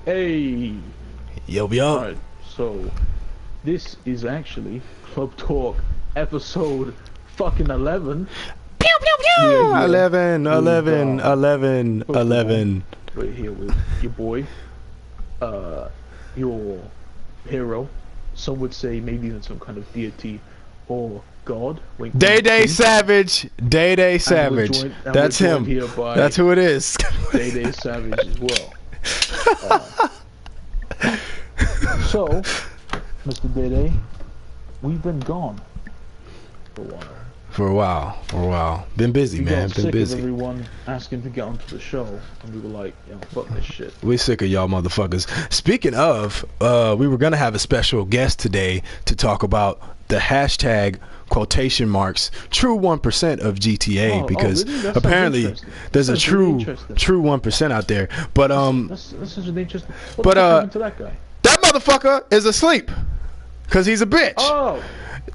Hey, Yo, yo. alright, so this is actually Club Talk episode fucking 11. Pew, pew, We're pew. here 11, with, 11, 11, first of all, 11. we're here with your boy, your hero. Some would say maybe even some kind of deity or god. Wink, Day wink, Day wink. Savage. Day Day Savage. That's we're him. joined here by That's who it is. Day Day Savage as well. So, Mr. Day Day, we've been gone for a while. For a while. Been busy, We man. got Been sick busy. of everyone asking to get onto the show, and we were like, yo, fuck this shit. We sick of y'all motherfuckers. Speaking of, we were gonna have a special guest today to talk about the hashtag quotation marks true 1% of GTA because really? That sounds apparently interesting. there's a Sounds really true interesting. 1% out there. But That's such an interesting. What But, the fuck happened to that guy? that motherfucker is asleep because he's a bitch. Oh,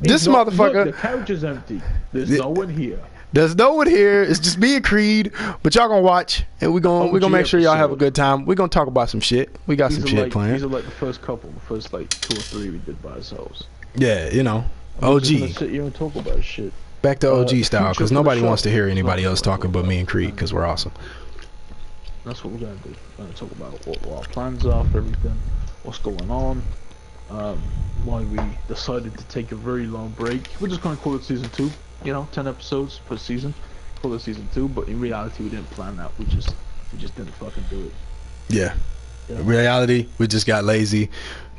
This he's not- motherfucker- Look, the couch is empty. There's Yeah. no one here. There's no one here. It's just me and Creed. But y'all gonna watch and we gonna OG make sure y'all have a episode. good time. We gonna talk about some shit. We got some shit These planned. are like the first couple, the first like 2 or 3 we did by ourselves. Yeah, you know, We're just gonna OG. sit here and talk about shit. Back to OG the style future because for the nobody show. wants to hear anybody Right, else right, talking right, but me right. and Creed because we're awesome. That's what we're gonna do. We're gonna talk about what our plans are for everything, what's going on, why we decided to take a very long break. We're just gonna call it season 2. You know, 10 episodes per season. Call it season 2, but in reality, we didn't plan that. We just didn't fucking do it. Yeah. Yeah. Reality, we just got lazy,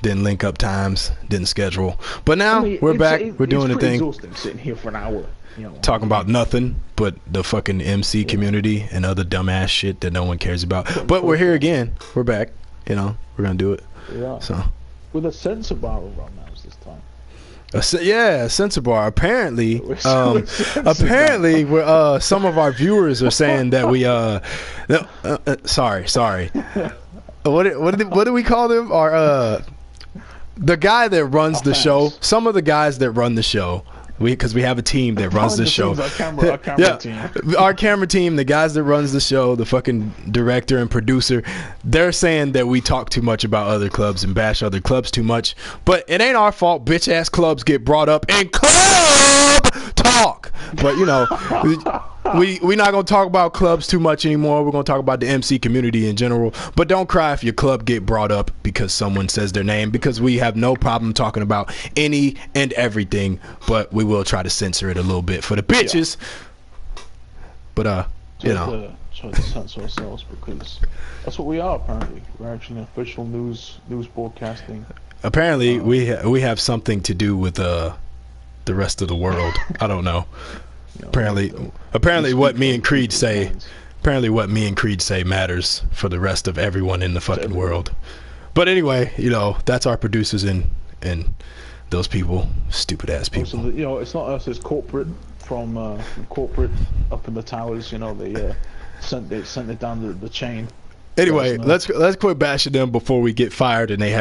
didn't link up times, didn't schedule. But now I mean, we're it's- back. it- We're doing the it's pretty thing. exhausting sitting here for an hour. You know, Talking about nothing but the fucking MC community and other dumbass shit that no one cares about. But we're here again. We're back. You know, we're gonna do it. Yeah. So, With a censor bar around us this time. yeah, censor bar. Apparently, We're censored apparently, we're some of our viewers are saying that we sorry. What do we call them? Our the guy that runs the show. Some of the guys that run the show. Because we have a team that runs the show. Our camera Yeah. team. Our camera team, the guys that runs the show, the fucking director and producer, they're saying that we talk too much about other clubs and bash other clubs too much. But it ain't our fault. Bitch ass clubs get brought up in club talk. But you know, we not gonna talk about clubs too much anymore. We're gonna talk about the MC community in general. But don't cry if your club get brought up because someone says their name, because we have no problem talking about any and everything. But we will try to censor it a little bit for the bitches. But you know, Try to censor ourselves because that's what we are. Apparently, we're actually an official news broadcasting. apparently we have something to do with the rest of the world. I don't know. You know, Apparently, we what speak me for and Creed people's say. minds. Apparently, what me and Creed say matters for the rest of everyone in the fucking everyone. world. But anyway, you know, that's our producers and those people, stupid ass people. So you know, it's not us. It's corporate from corporate up in the towers. You know, they sent it down the chain. Anyway, Yes, let's quit bashing them before we get fired and they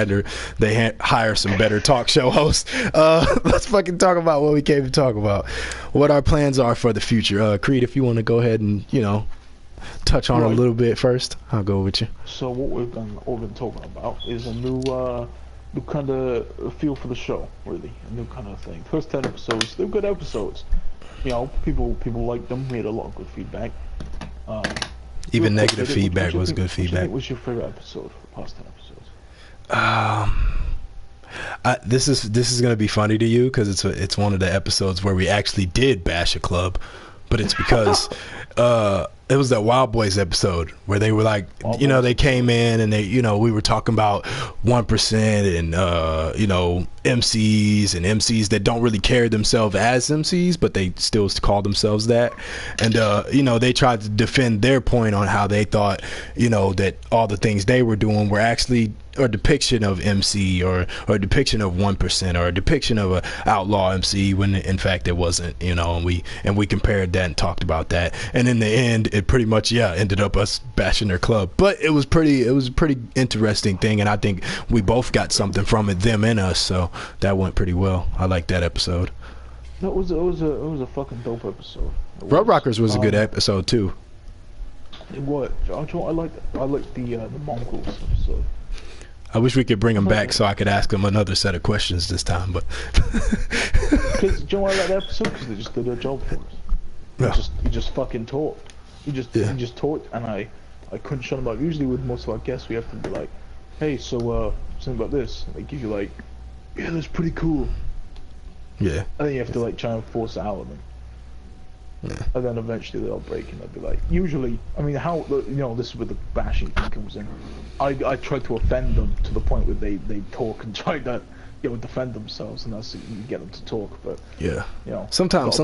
hire some better talk show hosts. Let's fucking talk about what we came to talk about. What our plans are for the future. Creed, if you want to go ahead and touch on it a little bit first, I'll go with you. So what we've been talking about is a new kind of feel for the show, really, a new kind of thing. First 10 episodes, they're good episodes. You know, people liked them. We had a lot of good feedback. Even Real quick, negative Eddie, feedback was good What do you feedback. think was your favorite episode for the past 10 episodes? This is gonna be funny to you because it's one of the episodes where we actually did bash a club, but it's because it was that Wild Boys episode where they were like, Wild you know, Boys. they came in and we were talking about 1% and MCs and MCs that don't really carry themselves as MCs, but they still call themselves that. And they tried to defend their point on how they thought, that all the things they were doing were actually a depiction of MC or a depiction of 1% or a depiction of a outlaw MC when in fact it wasn't, and we compared that and talked about that, and in the end it pretty much ended up us bashing their club. But it was a pretty interesting thing, and I think we both got something from it, them and us, so that went pretty well. I liked that episode. It was a fucking dope episode. Road Rockers was a good episode too. What? I liked the Mongols episode. I wish we could bring him back so I could ask him another set of questions this time. But because do you know why I like that episode? Because they just did their job for us. He just fucking talked. He just talked, and I couldn't shut him up. Usually with most of our guests, we have to be like, hey, so something about this. And they give you like, yeah, that's pretty cool. Yeah. And then you have to like try and force it out of them. Yeah. And then eventually they'll break and they'll be like, usually, I mean, how, you know, this is where the bashing thing comes in. I try to offend them to the point where they talk and try to, you know, defend themselves, and that's you get them to talk. But yeah, you know, sometimes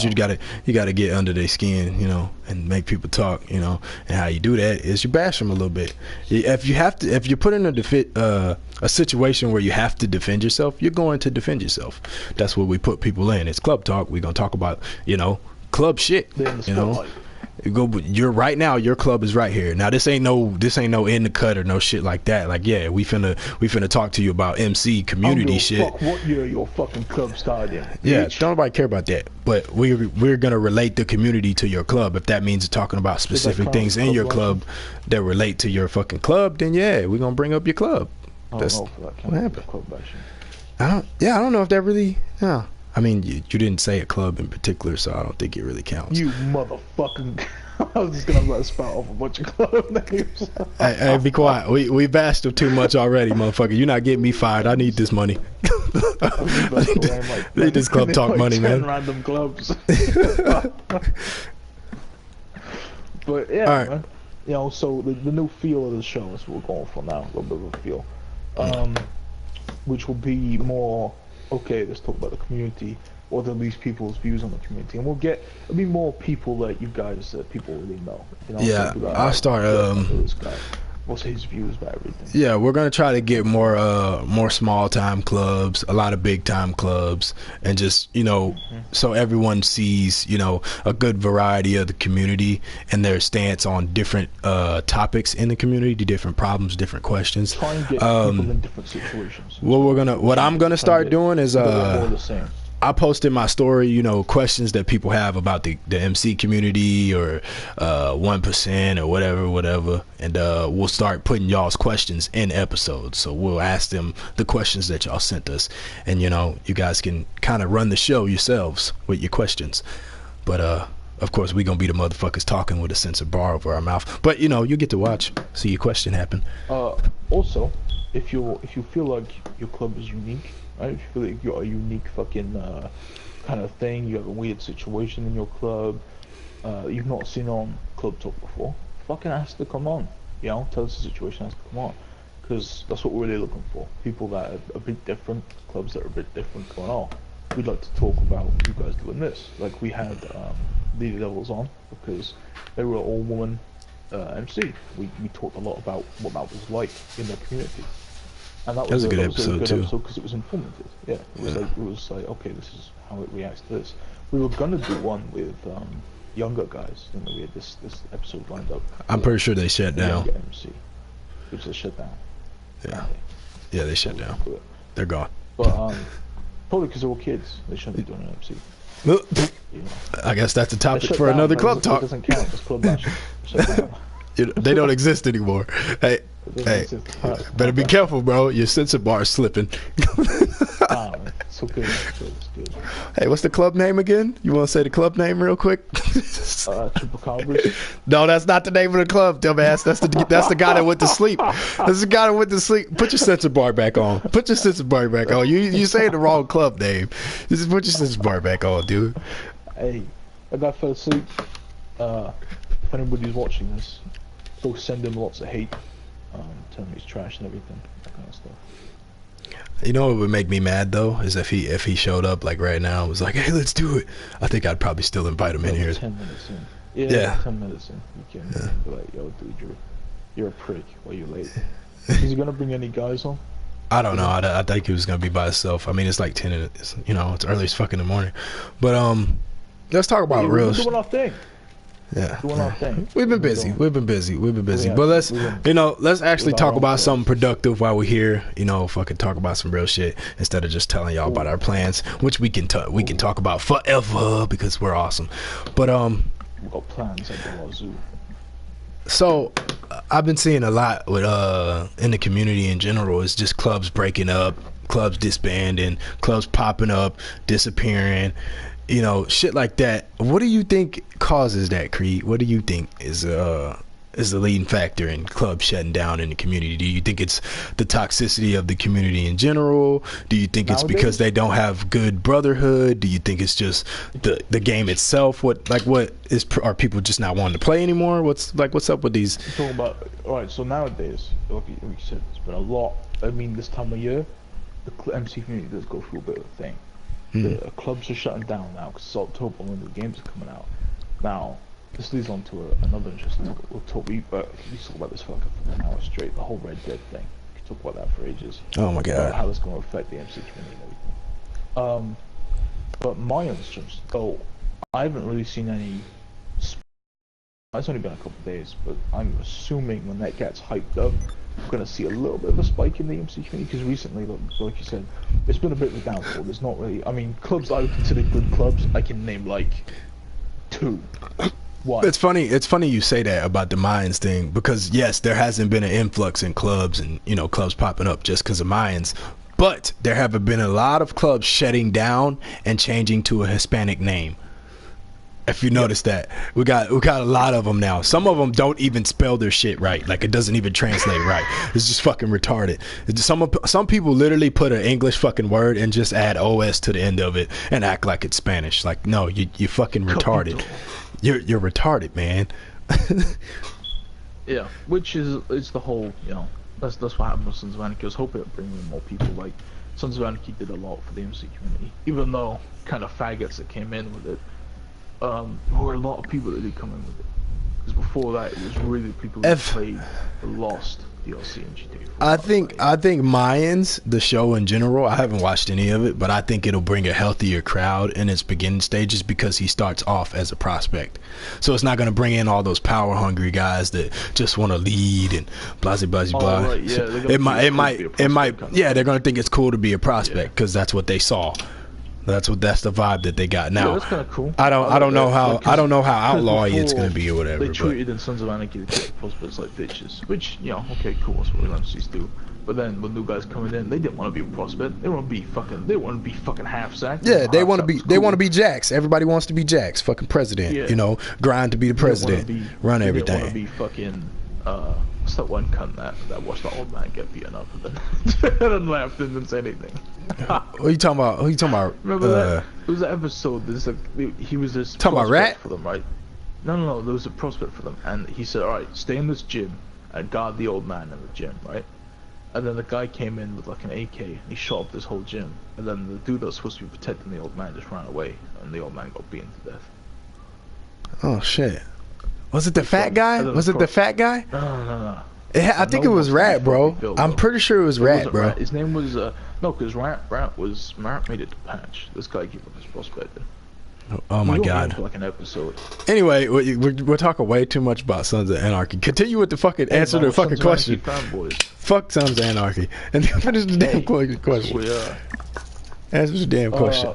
you gotta get under their skin, you know, and make people talk, you know. And how you do that is you bash them a little bit. If you're put in a situation where you have to defend yourself, you're going to defend yourself. That's what we put people in. It's club talk. We're gonna talk about, you know, club shit. You know, you're right now. Your club is right here. Now this ain't no in the cut or no shit like that. Like, yeah, we finna talk to you about MC community shit. Fuck what year your fucking club started in? Yeah, Bitch. don't nobody care about that. But we're gonna relate the community to your club. If that means talking about specific things in your club that relate to your fucking club, then yeah, we're gonna bring up your club. That's what happened. I don't know if that really. Yeah. I mean, you didn't say a club in particular, so I don't think it really counts. You motherfucking... I was just gonna let spout off a bunch of club names. Hey, be quiet. We bashed them too much already, motherfucker. You're not getting me fired. I need this money. I need this club talk money, man. Random clubs. But yeah, right. Man. You know, so the new feel of the show is what we're going for now. A little bit of a feel, which will be more. Okay, let's talk about the community, or at least people's views on the community, and it'll be more people like you guys that people really know. You know, yeah, like, I'll start. This guy. What's his views about everything? Yeah, we're gonna try to get more small time clubs, a lot of big time clubs, and just, you know, so everyone sees, you know, a good variety of the community and their stance on different topics in the community, different problems, different questions. Try and get people in different situations. What I'm gonna start doing is the same. I posted my story, you know, questions that people have about the MC community or 1% or whatever, and we'll start putting y'all's questions in episodes. So we'll ask them the questions that y'all sent us, and, you know, you guys can kind of run the show yourselves with your questions. But of course, we gonna be the motherfuckers talking with a censored bar over our mouth. But, you know, you get to watch, see your question happen. Also, if you feel like your club is unique. Right? If you feel like you're a unique fucking kind of thing, you have a weird situation in your club, you've not seen on Club Talk before, fucking ask to come on. You know, tell us the situation, ask to come on. Because that's what we're really looking for. People that are a bit different, clubs that are a bit different going on. We'd like to talk about you guys doing this. Like we had Lady Levels on because they were an all-woman MC. We talked a lot about what that was like in their community. And that was a good episode too, because it was informative. Yeah, it was like okay, this is how it reacts to this. We were gonna do one with younger guys, and we had this episode lined up. I'm pretty sure they shut down. MC, which they shut down. Yeah, they shut down. They're gone. But probably because they were kids, they shouldn't be doing an MC. You know. I guess that's a topic for another club talk. It doesn't count. It's club bashing. Shut down. They don't exist anymore. Hey, better be careful, bro. Your censor bar is slipping. It's okay. It's good. Hey, what's the club name again? You want to say the club name real quick? Chupacabras. No, that's not the name of the club, dumbass. That's the guy that went to sleep. That's the guy that went to sleep. Put your censor bar back on. Put your censor bar back on. You saying the wrong club name. Just put your censor bar back on, dude. Hey, that guy fell asleep. If anybody's watching this, go send him lots of hate. Tell him he's trash and everything, that kind of stuff. You know what would make me mad though is if he showed up like right now and was like, hey, let's do it. I think I'd probably still invite him in here. 10 minutes in. Yeah. 10 minutes in. You can be like, yo, dude, you're a prick. Why you late? Is he gonna bring any guys on? I don't know. I think he was gonna be by himself. I mean, it's like 10. It's, you know, it's early as fuck in the morning. But let's talk about real. We're doing our thing. Yeah. Doing our thing. We've been busy. But let's actually talk about something productive while we're here. You know, fucking talk about some real shit instead of just telling y'all about our plans, which we can talk about forever because we're awesome. But we've got plans at the zoo. So I've been seeing a lot with in the community in general is just clubs breaking up, clubs disbanding, clubs popping up, disappearing, you know, shit like that. What do you think causes that, Creed? What do you think is the leading factor in clubs shutting down in the community? Do you think it's the toxicity of the community in general? Do you think it's because they don't have good brotherhood? Do you think it's just the game itself? Are people just not wanting to play anymore? What's up with these? I'm talking about, alright, so nowadays, like you said, there's been a lot. I mean, this time of year, the MC community does go through a bit of a thing. The clubs are shutting down now because it's October when the games are coming out. Now, this leads on to another interesting topic. We talk about this for like an hour straight. The whole Red Dead thing. We can talk about that for ages. Oh my god. How it's going to affect the MC community and everything. But my instance, though, I haven't really seen any. It's only been a couple of days, but I'm assuming when that gets hyped up, we're going to see a little bit of a spike in the MC community because recently, like you said, it's been a bit of a downfall. There's not really. I mean, clubs that I would consider good clubs, I can name like 2. What? It's funny you say that about the Mayans thing because yes, there hasn't been an influx in clubs and, you know, clubs popping up just because of Mayans, but there have been a lot of clubs shutting down and changing to a Hispanic name. If you notice that, we got a lot of them now. Some of them don't even spell their shit right. Like, it doesn't even translate right. It's just fucking retarded. Some people literally put an English fucking word and just add OS to the end of it and act like it's Spanish. Like, no, you fucking retarded. You're retarded, man. Yeah, which is the whole, you know, that's what happened with Sons of Anarchy. I was hoping it bring in more people. Like, Sons of Anarchy did a lot for the MC community, even though kind of faggots that came in with it. There were a lot of people that did come in with it. Because before that, it was really people who played the Lost DLC and GTA. I think Mayans, the show in general, I haven't watched any of it, but I think it'll bring a healthier crowd in its beginning stages because he starts off as a prospect. So it's not going to bring in all those power hungry guys that just want to lead and blah blah blah blah. Right, yeah, it might yeah, they're going to think it's cool to be a prospect because that's what they saw. That's the vibe that they got now. Yeah, that's kind of cool. I don't know how outlawy it's gonna be or whatever. They treated in Sons of Anarchy the prospects like bitches, which, you know, okay, cool, that's what MCs do. But then when new guys coming in, they didn't want to be a prospect. They want to be fucking half sacked. Yeah, they want to be Jax. Everybody wants to be Jax, fucking president. Yeah. You know, grind to be the president, run everything. They want to be fucking. What's that one cunt that watched the old man get beaten up and then laughed and didn't say anything? Who you talking about? Remember that? It was an episode. He was this talking about Rat for them, right? No. There was a prospect for them, and he said, "All right, stay in this gym and guard the old man in the gym, right?" And then the guy came in with like an AK, and he shot up this whole gym. And then the dude that was supposed to be protecting the old man just ran away, and the old man got beaten to death. Oh shit! Was it the fat guy? The fat guy? No. I think it was Rat, bro. I'm pretty sure it was Rat, bro. His name was no, because Rat made it to patch. This guy gave up his prospect. Oh my god! For like an episode. Anyway, we're talking way too much about Sons of Anarchy. Continue with the fucking answer to the fucking question. Fuck Sons of Anarchy, and then finish the damn question. Answer the damn question.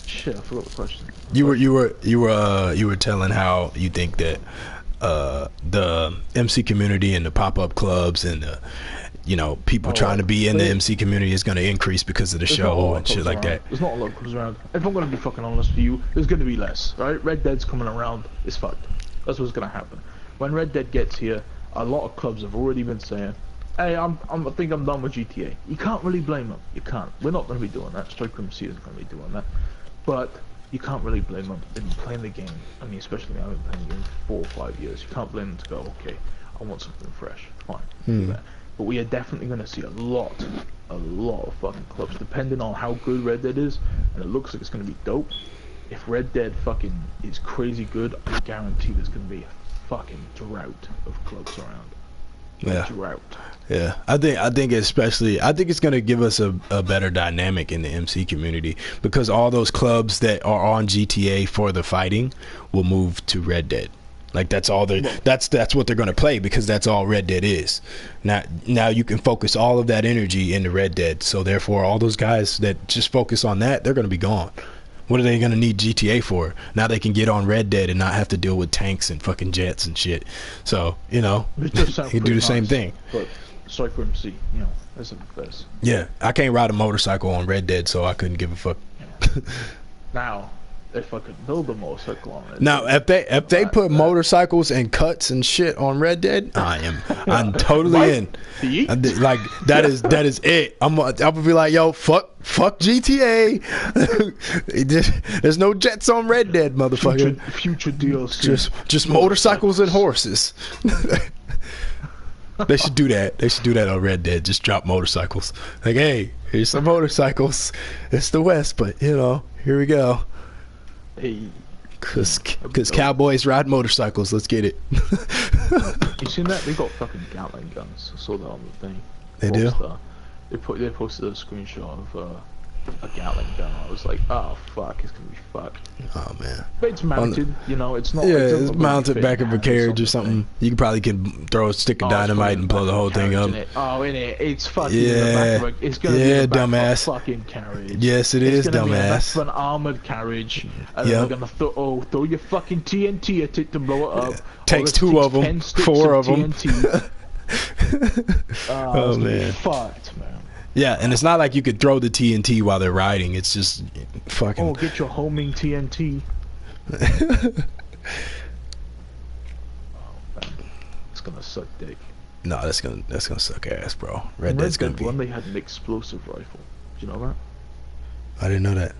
Shit, I forgot the question. You were telling how you think that the MC community and the pop-up clubs and the, you know, people trying to be in the MC community is going to increase because of the show and shit like that. There's not a lot of clubs around. If I'm going to be fucking honest with you, there's going to be less, right? Red Dead's coming around, it's fucked. That's what's going to happen. When Red Dead gets here, a lot of clubs have already been saying, hey, I think I'm done with GTA. You can't really blame them. You can't. We're not going to be doing that. Strike MC isn't going to be doing that. But you can't really blame them. They've been playing the game. I mean, especially I've been playing the game for 4 or 5 years. You can't blame them to go, okay, I want something fresh. Fine, do that. But we are definitely going to see a lot of fucking clubs, depending on how good Red Dead is, and it looks like it's going to be dope. If Red Dead fucking is crazy good, I guarantee there's going to be a fucking drought of clubs around. Yeah. Drought. Yeah, I think it's gonna give us a better dynamic in the MC community because all those clubs that are on GTA for the fighting will move to Red Dead. Like that's all that's what they're gonna play because that's all Red Dead is. Now you can focus all of that energy into Red Dead. So therefore, all those guys that just focus on that, they're gonna be gone. What are they gonna need GTA for? Now they can get on Red Dead and not have to deal with tanks and fucking jets and shit. So, you know, It does you sound can do pretty the same nice, thing. But Striker MC, you know, that's the best. Yeah, I can't ride a motorcycle on Red Dead, so I couldn't give a fuck. Now, if I could build a motorcycle on it. Now, if they put motorcycles and cuts and shit on Red Dead, I'm totally in. See? Like that is it. I'm gonna be like, yo, fuck GTA. There's no jets on Red Dead, motherfucker. Future DLC. Just motorcycles and horses. They should do that. They should do that on Red Dead. Just drop motorcycles. Like, hey, here's some motorcycles. It's the West, but you know, here we go. Hey, Cause cowboys ride motorcycles. Let's get it. you seen that? They got fucking Gatling guns. I saw that on the thing. They do? Rockstar. They posted a screenshot of a Gatling gun. I was like, oh fuck, it's gonna be fucked. Oh man. But it's mounted, you know. It's not. Yeah, it doesn't it's look mounted like back of a hand carriage or thing. something. You probably can throw a stick of dynamite and blow the whole thing up. Oh, in it, it's fucking Yeah. in the back of a, it's gonna be in the back dumbass. of a fucking carriage. Yes, it is, It's gonna be in the back dumbass. of an armored carriage, and Yep. then they're gonna throw your fucking TNT at it to blow it up. Takes Or 2 of them, 10 sticks 4 of them. TNT. Oh, it's gonna be man. fucked, man. Yeah, and it's not like you could throw the TNT while they're riding. It's just fucking. Oh, get your homing TNT. Oh, man. It's gonna suck dick. No, that's gonna suck ass, bro. Red In Dead's gonna Dead be. 1, they had an explosive rifle. Do you know that? I didn't know that.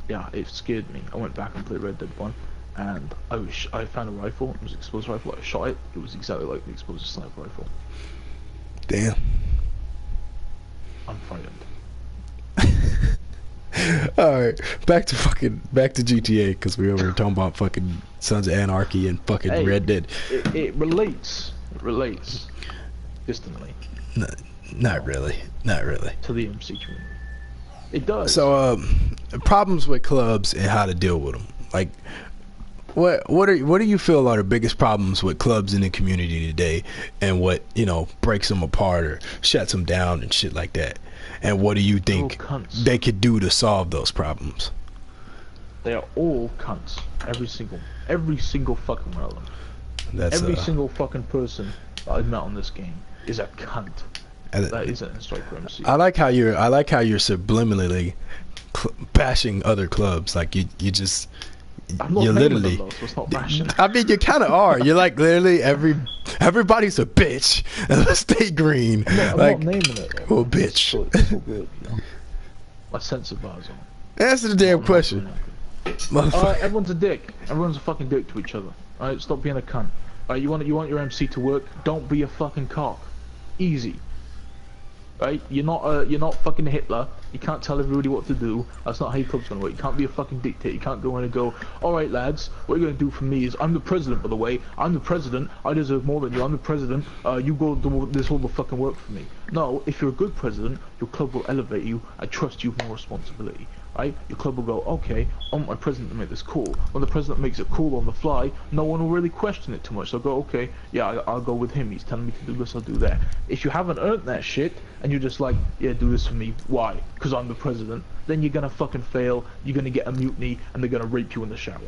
Yeah, it scared me. I went back and played Red Dead 1, and I found a rifle. It was an explosive rifle. I shot it. It was exactly like the explosive sniper rifle. Damn. I'm frightened. All right, back to GTA because we were talking about fucking Sons of Anarchy and fucking Hey, Red Dead. It relates. It relates distantly Not really. to the MC community. It does. So, problems with clubs and how to deal with them. Like, what do you feel are the biggest problems with clubs in the community today, and what, you know, breaks them apart or shuts them down and shit like that? And what do you think cunts. they could do to solve those problems? They are all cunts. Every single fucking one of them. That's Every single fucking person that I've met on this game is a cunt. That isn't in Striker MC. I like how you're subliminally bashing other clubs. Like you just. I'm not You're naming literally. them though, so it's not bashing. I mean, you kind of are. You're like literally everybody's a bitch. Let's stay green. I'm like, not naming it though. oh, bitch. It's all good, you know. My sense of bars on. Answer the damn question, motherfucker. Everyone's a dick. Everyone's a fucking dick to each other. Alright, stop being a cunt. Alright, you want your MC to work? Don't be a fucking cock. Easy. Right? You're not fucking Hitler. You can't tell everybody what to do. That's not how your club's gonna work. You can't be a fucking dictator. You can't go in and go, alright lads, what you're gonna do for me is, I'm the president, by the way. I'm the president. I deserve more than you. I'm the president. You go do this all the fucking work for me. No, if you're a good president, your club will elevate you and trust you with more responsibility. Right? Your club will go, okay, I want my president to make this cool. When the president makes it cool on the fly, no one will really question it too much. They'll go, okay, yeah, I'll go with him. He's telling me to do this, I'll do that. If you haven't earned that shit, and you're just like, yeah, do this for me. Why? Because I'm the president. Then you're gonna fucking fail, you're gonna get a mutiny, and they're gonna rape you in the shower.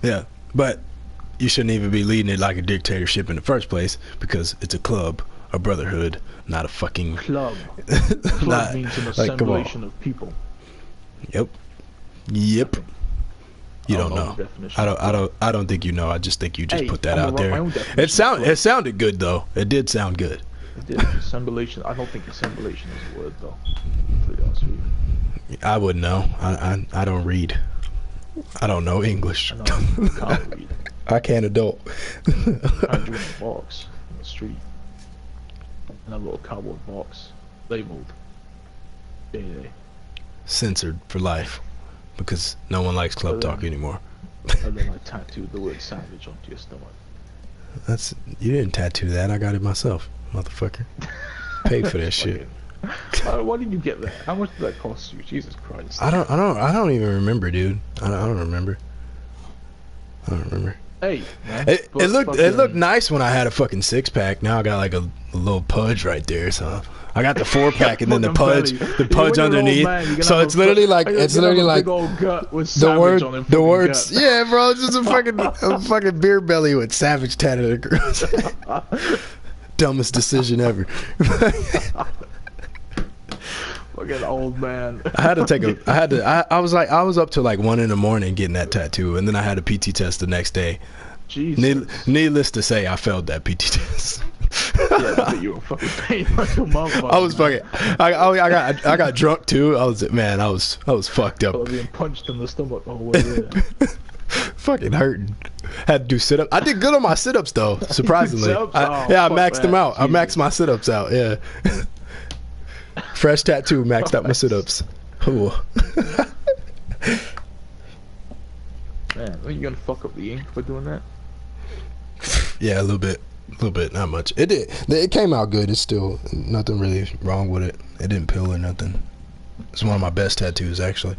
Yeah, but you shouldn't even be leading it like a dictatorship in the first place, because it's a club, a brotherhood, not a fucking Club. Club Nah, means an like, come on. assemblation of people. Yep. You don't know. the definition. I don't think you know. I just think you just Hey, put that I'm out gonna write there. my own definition of It sounded good though. It did sound good. It did. Assemblation. I don't think assemblation is a word though. To be honest with you. I wouldn't know. I don't read. I don't know English. I know you can't read. I can't adult. I drew in a box in the street. In a little cardboard box. Labeled. Yeah. Censored for life, because no one likes club talk anymore. And then I tattooed the word savage onto your stomach. You didn't tattoo that. I got it myself, motherfucker. Paid for that shit. Why did you get that? How much did that cost you? Jesus Christ. I don't even remember, dude. I don't remember. Hey, man. It looked nice when I had a fucking 6-pack. Now I got like a little pudge right there, so I got the 4-pack and then the Fucking pudge, belly. the pudge When you're an old underneath. man, you're gonna So have it's a literally like you're it's gonna have literally a like big old gut with the Savage on word, it, the fucking words. gut. Yeah, bro, it's just a fucking beer belly with Savage tatted across. Dumbest decision ever. Fucking old man. I had to take a. I was up till like 1 a.m. getting that tattoo, and then I had a PT test the next day. Jesus. Needless to say, I failed that PT test. Yeah, but you were fucking pain like a motherfucker. I was fucking. I got drunk too. I was fucked up. I was being punched in the stomach the whole way there. Fucking hurting. Had to do sit ups. I did good on my sit ups though. Surprisingly, Sit-ups? I Oh, maxed fuck them that. out. I Jesus. maxed my sit ups out. Yeah. Fresh tattoo, maxed out my sit ups. Ooh. Man, are you gonna fuck up the ink for doing that? Yeah, a little bit, not much. It did. It came out good. It's still nothing really wrong with it. It didn't peel or nothing. It's one of my best tattoos actually.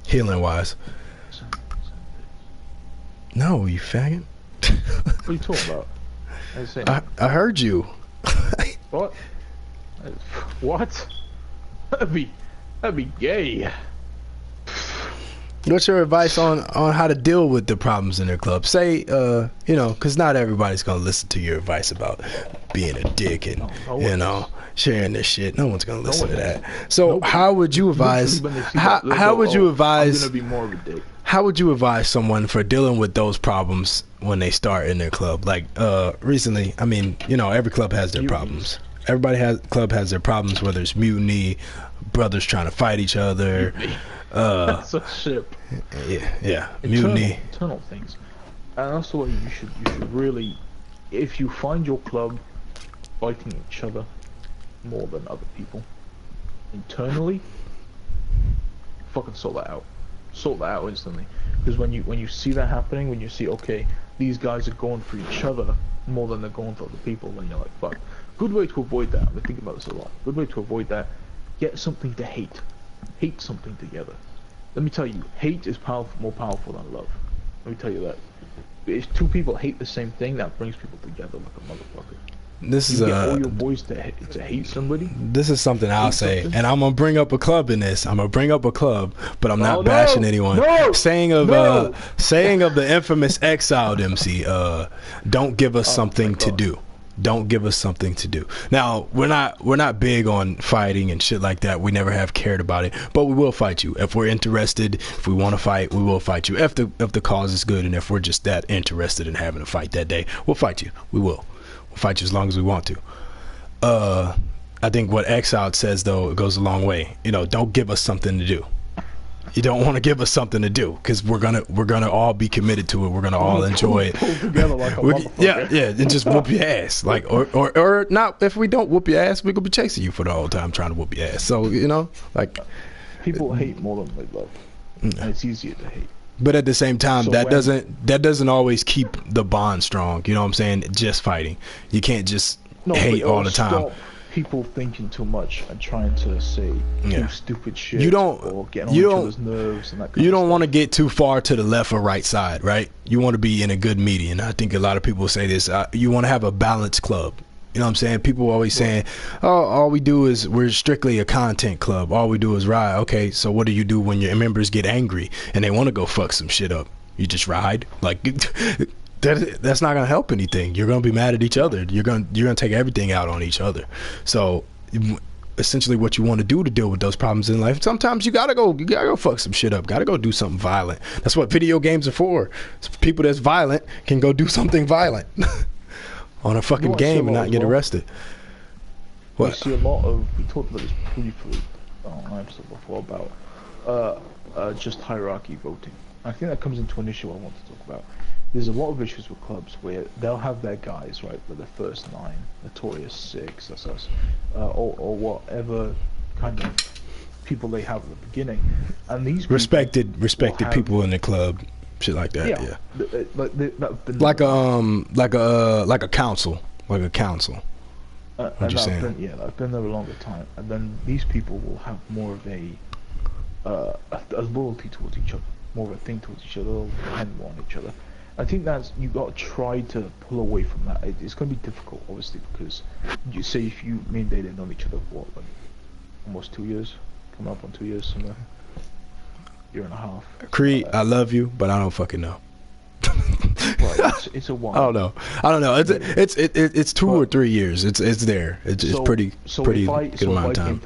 Healing wise. No, you faggot. What are you talking about? I was saying, I heard you. what? What? That'd be gay. What's your advice on how to deal with the problems in their club? Say, because not everybody's gonna listen to your advice about being a dick and sharing this shit. No one's gonna listen to that. So how would you advise? How would you advise? I'm gonna be more of a dick. How would you advise someone for dealing with those problems when they start in their club? Like recently, I mean, every club has their problems. Club has their problems, whether it's mutiny, brothers trying to fight each other. That's a ship. Yeah, mutiny. Internal things, and that's the way you should really, if you find your club fighting each other more than other people internally, fucking sort that out instantly. Because when you see that happening, when you see, okay, these guys are going for each other more than they're going for other people, then you're like, fuck. Good way to avoid that. I think about this a lot. Good way to avoid that. Get something to hate. Hate something together. Let me tell you, hate is more powerful than love. Let me tell you that. If two people hate the same thing, that brings people together like a motherfucker. This is you get all your boys to hate somebody. This is something I'll say, and I'm gonna bring up a club in this. I'm gonna bring up a club, but I'm not bashing anyone. No, saying of the infamous Exiled MC, don't give us something to do. Don't give us something to do. Now we're not big on fighting and shit like that. We never have cared about it, but we will fight you if we're interested. If we want to fight, we will fight you. If the cause is good, and if we're just that interested in having a fight that day, we'll fight you. We will. We'll fight you as long as we want to. I think what Exiled says though, it goes a long way. Don't give us something to do. You don't want to give us something to do because we're gonna all be committed to it. We're gonna all enjoy it. Pull together like a motherfucker. Yeah, and just whoop your ass. Like or not. If we don't whoop your ass, we could be chasing you for the whole time trying to whoop your ass. So like people hate more than they love, and it's easier to hate. But at the same time, So that doesn't always keep the bond strong. You know what I'm saying? Just fighting. You can't just hate all the time. Stop people thinking too much and trying to say too stupid shit. Or getting on each other's nerves and that kind You of don't stuff. want to get too far to the left or right side, right? You want to be in a good median. I think a lot of people say this. You want to have a balanced club. You know what I'm saying? People always saying, "Oh, all we do is we're strictly a content club. All we do is ride." Okay, so what do you do when your members get angry and they want to go fuck some shit up? You just ride? Like that's not gonna help anything. You're gonna be mad at each other. You're gonna take everything out on each other. So essentially, what you want to do to deal with those problems in life, sometimes you gotta go fuck some shit up. Gotta go do something violent. That's what video games are for. People that's violent can go do something violent. On a fucking game and not get arrested. We see a lot of, we talked about this briefly on an episode before about just hierarchy voting. I think that comes into an issue I want to talk about. There's a lot of issues with clubs where they'll have their guys, right, with the first 9, Notorious 6, that's us, or whatever kind of people they have at the beginning. And these respected people in the club. Shit like that, yeah. Like a council, what you saying? I've been there a longer time, and then these people will have more of a loyalty towards each other, more of a thing towards each other. They'll depend more on each other, I think that's you got to try to pull away from that. It's going to be difficult, obviously, because you say if you me and Dayday known each other for what, like almost 2 years, coming up on 2 years, somewhere, year and a half. Creed, I love you, but I don't fucking know. Right, it's a while. I don't know. It's 2 or 3 years. It's there. It's pretty good amount of time.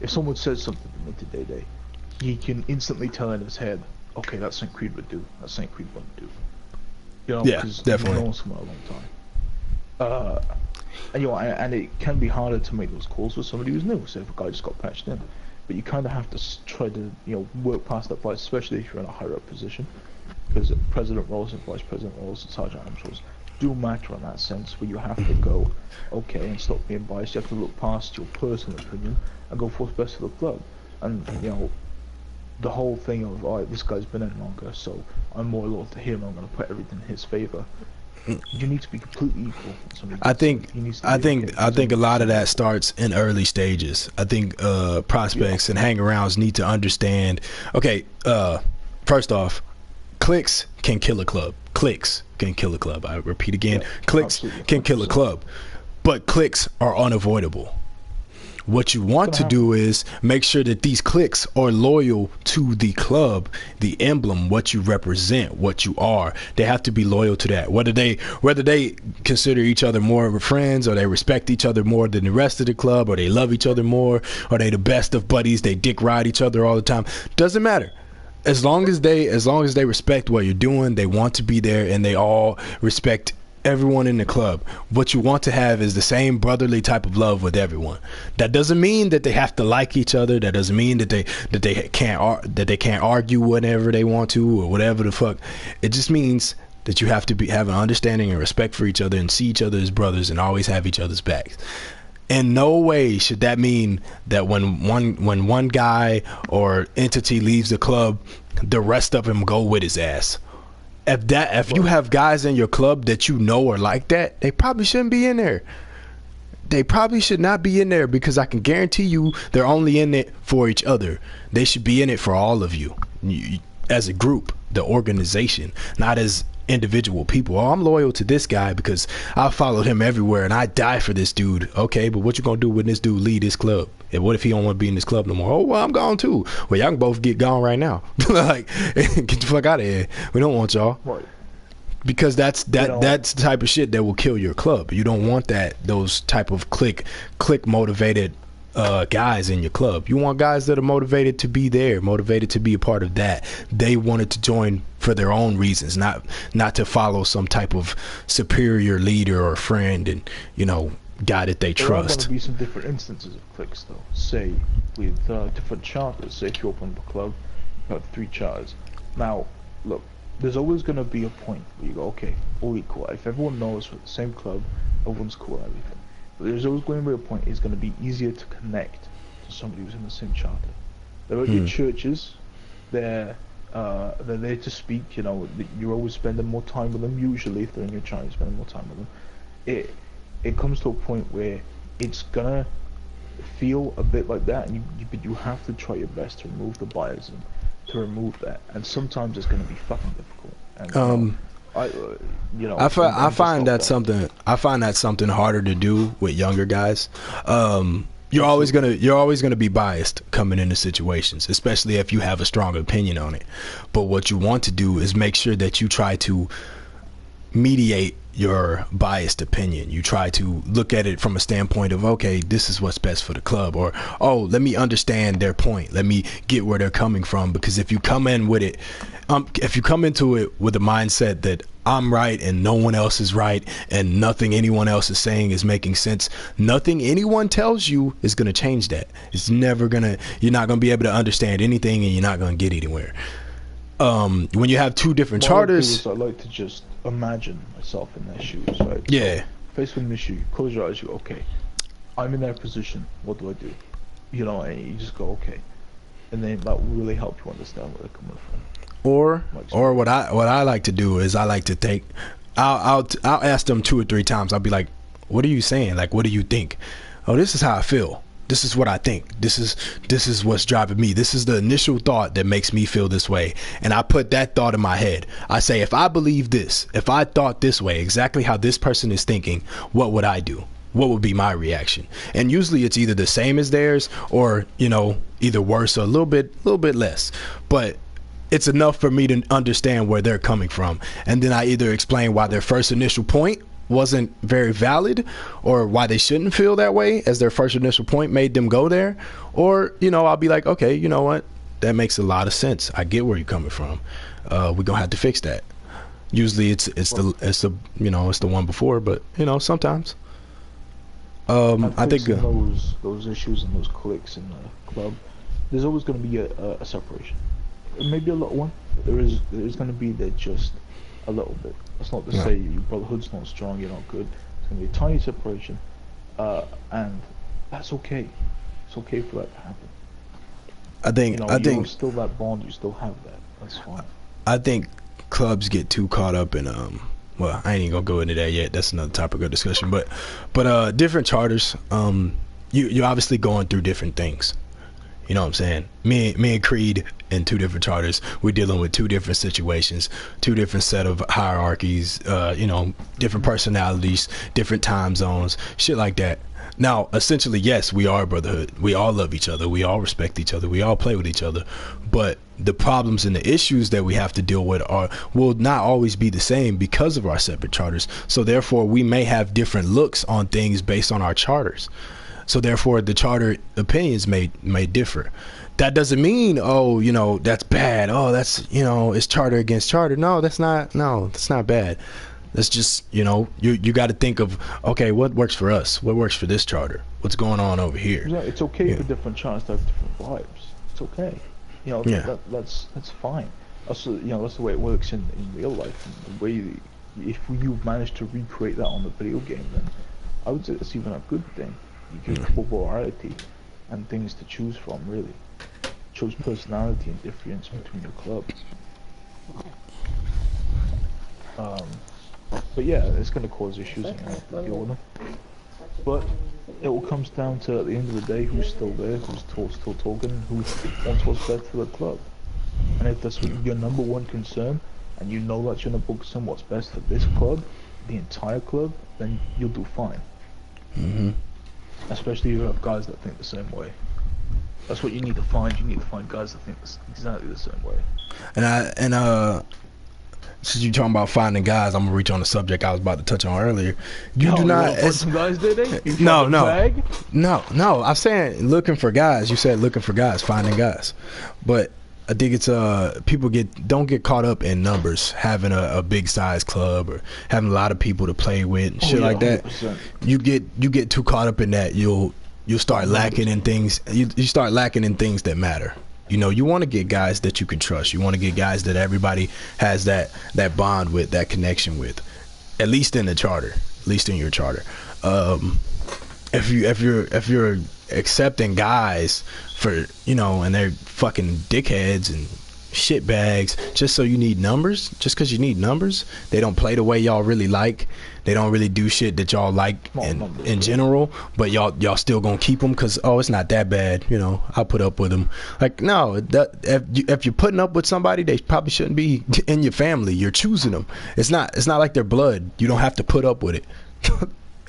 If someone says something to me today, he can instantly tell in his head, okay, that's St. Creed would do. That's St. Creed wouldn't do. You know, yeah, because definitely. you've known someone a long time. And you know, and it can be harder to make those calls with somebody who's new. So if a guy just got patched in, but you kind of have to try to work past that fight, especially if you're in a higher up position, because president roles and vice president roles and sergeant arms roles do matter in that sense, where you have to go, okay, and stop being biased. You have to look past your personal opinion and go for what's best for the club. And the whole thing of, all right, this guy's been in longer, so I'm more loyal to him. I'm going to put everything in his favor. You need to be completely equal. I think a lot of that starts in early stages. I think prospects and hang-arounds need to understand. Okay, first off, clicks can kill a club. Clicks can kill a club. I repeat again, clicks can kill a club, but clicks are unavoidable. What you want to do is make sure that these cliques are loyal to the club, the emblem, what you represent, what you are. They have to be loyal to that. Whether they consider each other more friends, or they respect each other more than the rest of the club, or they love each other more, or they the best of buddies, they dick ride each other all the time. Doesn't matter. As long as they respect what you're doing, they want to be there, and they all respect everyone in the club. What you want to have is the same brotherly type of love with everyone. That doesn't mean that they have to like each other. That doesn't mean that they can't argue whenever they want to, or whatever the fuck. It just means that you have to have an understanding and respect for each other, and see each other as brothers, and always have each other's backs. In no way should that mean that when one guy or entity leaves the club, the rest of them go with his ass. If you have guys in your club that you know are like that, they probably shouldn't be in there. They probably should not be in there, because I can guarantee you they're only in it for each other. They should be in it for all of you as a group, the organization, not as individual people. Oh, I'm loyal to this guy because I followed him everywhere and I die for this dude. Okay, but what you gonna do when this dude leave this club? And what if he don't want to be in this club no more? Oh, well, I'm gone too. Well, y'all can both get gone right now. Like, get the fuck out of here. We don't want y'all. Right. Because that's the type of shit that will kill your club. You don't want those type of click motivated guys in your club. You want guys that are motivated to be there, motivated to be a part of that. They wanted to join for their own reasons, not to follow some type of superior leader or friend and guy that they trust. There are going to be some different instances of cliques, though. Say with different charters. Say if you open up a club, you have 3 charters. Now, look, there's always going to be a point where you go, okay, all equal. If everyone knows we're the same club, everyone's cool and everything. But there's always going to be a point. It's going to be easier to connect to somebody who's in the same charter. There are good churches. They're there to speak. You're always spending more time with them. Usually, if they're in your charter, you're spending more time with them. It comes to a point where it's gonna feel a bit like that, and you have to try your best to remove the bias and to remove that. And sometimes it's gonna be fucking difficult. And, I find that something harder to do with younger guys. You're always gonna be biased coming into situations, especially if you have a strong opinion on it. But what you want to do is make sure that you try to mediate your biased opinion. You try to look at it from a standpoint of, okay, this is what's best for the club, or let me understand their point, let me get where they're coming from. Because if you come in with it, if you come into it with a mindset that I'm right and no one else is right and nothing anyone else is saying is making sense, nothing anyone tells you is going to change that. You're not going to be able to understand anything, and you're not going to get anywhere. When you have 2 different charters, I like to just imagine myself in their shoes, right? Yeah. So, faced with an issue, close your eyes, you go, okay, I'm in their position, what do I do? And you just go, okay. And then that will really help you understand where they're coming from. Or what I like to do is I like to think, I'll ask them 2 or 3 times. I'll be like, what are you saying? Like, what do you think? Oh, this is how I feel. This is what I think. This is what's driving me. This is the initial thought that makes me feel this way. And I put that thought in my head. I say, if I believe this, if I thought this way, exactly how this person is thinking, what would I do? What would be my reaction? And usually it's either the same as theirs or, you know, either worse or a little bit less. But it's enough for me to understand where they're coming from. And then I either explain why their first initial point wasn't very valid, or why they shouldn't feel that way as their first initial point made them go there, or, you know, I'll be like, okay, you know what, that makes a lot of sense. I get where you're coming from. We're gonna have to fix that. Usually it's the you know, it's the one before, but you know, sometimes I think those issues and those cliques in the club, there's always going to be a separation. Maybe a little one, but there's going to be there just a little bit. That's not to say your brotherhood's not strong, you're not good. It's going to be a tiny separation, and that's okay. It's okay for that to happen. I think you still that bond, you still have that. That's fine. I think clubs get too caught up in well, I ain't even gonna go into that yet. That's another topic of discussion. But different charters, you're obviously going through different things. You know what I'm saying? Me and Creed in two different charters, we're dealing with two different situations, two different set of hierarchies, you know, different personalities, different time zones, shit like that. Now, essentially, yes, we are a brotherhood. We all love each other. We all respect each other. We all play with each other. But the problems and the issues that we have to deal with will not always be the same because of our separate charters. So therefore, we may have different looks on things based on our charters. So therefore, the charter opinions may differ. That doesn't mean, oh, you know, that's bad. Oh, that's, you know, it's charter against charter. No, that's not bad. That's just, you know, you got to think of, okay, what works for us? What works for this charter? What's going on over here? Yeah, it's okay for different charters to have different vibes. It's okay. You know, that's fine. Also, you know, that's the way it works in real life. And the way if you've managed to recreate that on the video game, then I would say that's even a good thing. You give people variety and things to choose from, really. Shows personality and difference between your clubs. But yeah, it's going to cause issues and you have to deal with them. But it all comes down to, at the end of the day, who's still there, who's still talking, who wants what's best for the club. And if that's your number one concern, and you know that's your number one concern, what's best for this club, the entire club, then you'll do fine. Mm-hmm. Especially if you have guys that think the same way. That's what you need to find. You need to find guys that think exactly the same way. And since you're talking about finding guys, I'm gonna reach on the subject I was about to touch on earlier. You do not. Some guys did it. No. I'm saying looking for guys. You said looking for guys, finding guys, but I think it's people don't get caught up in numbers, having a big size club or having a lot of people to play with and shit like that. 100%. You get too caught up in that, you'll start lacking in things. You start lacking in things that matter. You know, you want to get guys that you can trust. You want to get guys that everybody has that bond with, that connection with, at least in the charter, at least in your charter. If you're accepting guys for, you know, and they're fucking dickheads and shitbags just so you need numbers, just because you need numbers, they don't play the way y'all really like. They don't really do shit that y'all like in general, but y'all still gonna keep them because, oh, it's not that bad, you know, I'll put up with them. Like, no, if you're putting up with somebody, they probably shouldn't be in your family. You're choosing them. It's not like their blood. You don't have to put up with it.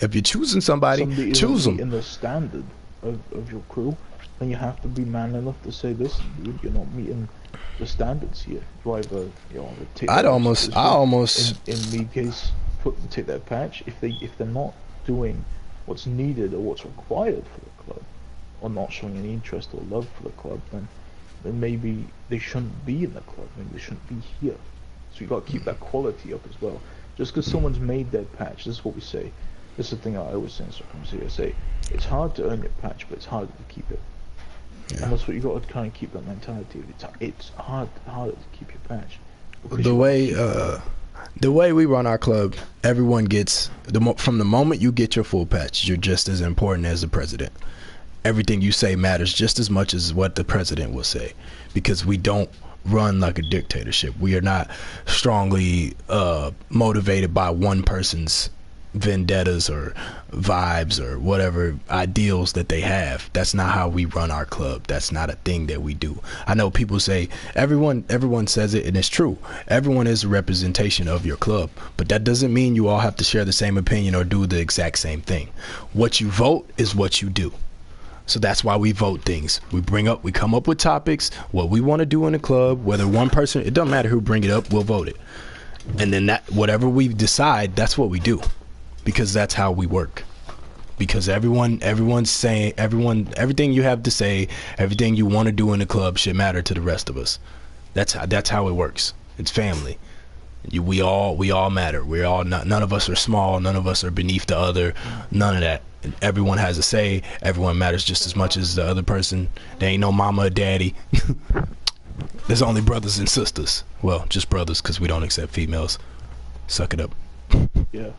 If you're choosing somebody choose them. In the standard of your crew, then you have to be man enough to say, this, dude, you're not meeting the standards here. You either, you know, take I almost in me case take that patch if they're not doing what's needed or what's required for the club, or not showing any interest or love for the club, then maybe they shouldn't be in the club. Maybe they shouldn't be here. So you got to keep that quality up as well. Just because someone's made their patch, this is what we say. This is the thing I always say in Circumcision. I say it's hard to earn your patch, but it's harder to keep it. Yeah. And that's what you got to kind of keep that mentality. It's harder to keep your patch. The way we run our club, everyone gets from the moment you get your full patch, you're just as important as the president. Everything you say matters just as much as what the president will say, because we don't run like a dictatorship. We are not strongly motivated by one person's vendettas or vibes or whatever ideals that they have. That's not how we run our club. That's not a thing that we do. I know people say everyone says it, and it's true. Everyone is a representation of your club, but that doesn't mean you all have to share the same opinion or do the exact same thing. What you vote is what you do. So that's why we vote things. We come up with topics, what we want to do in the club, whether one person, it doesn't matter who bring it up, we'll vote it. And then that whatever we decide, that's what we do. Because that's how we work. Because everyone's saying, everything you have to say, everything you want to do in the club should matter to the rest of us. That's how it works. It's family. We all matter. None of us are small. None of us are beneath the other. None of that. Everyone has a say. Everyone matters just as much as the other person. There ain't no mama or daddy. There's only brothers and sisters. Well, just brothers, because we don't accept females. Suck it up. Yeah.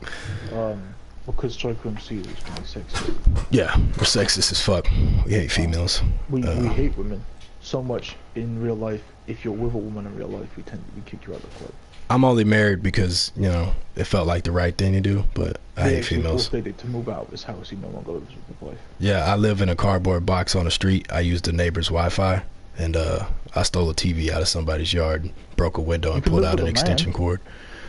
Because Striker MC is really sexist. Yeah, we're sexist as fuck. We hate females. We hate women so much in real life. If you're with a woman in real life, we kick you out of the club. I'm only married because, it felt like the right thing to do, but I hate females. They to move out of his house. He no longer lives with his wife. Yeah, I live in a cardboard box on the street. I used the neighbor's Wi-Fi, and I stole a TV out of somebody's yard, broke a window, and pulled out an extension cord.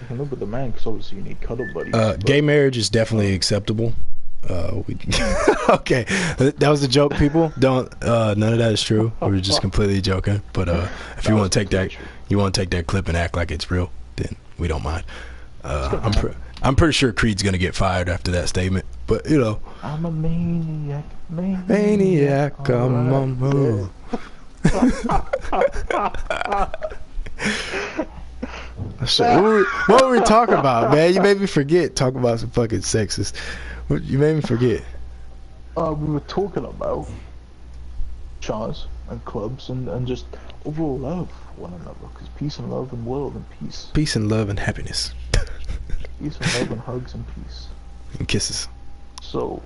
You can live with a man because obviously you need cuddle buddies. Gay marriage is definitely acceptable. Okay, that was a joke, people. Don't none of that is true. We're just completely joking. But if you want to take that clip and act like it's real, then we don't mind. I'm pretty sure Creed's gonna get fired after that statement. But I'm a maniac. I'm on move. What were we talking about, man? You made me forget. Talk about some fucking sexist. You made me forget. We were talking about chars and clubs and just overall love one another. Because peace and love and world and peace. Peace and love and happiness. Peace and love and hugs and peace. And kisses. So,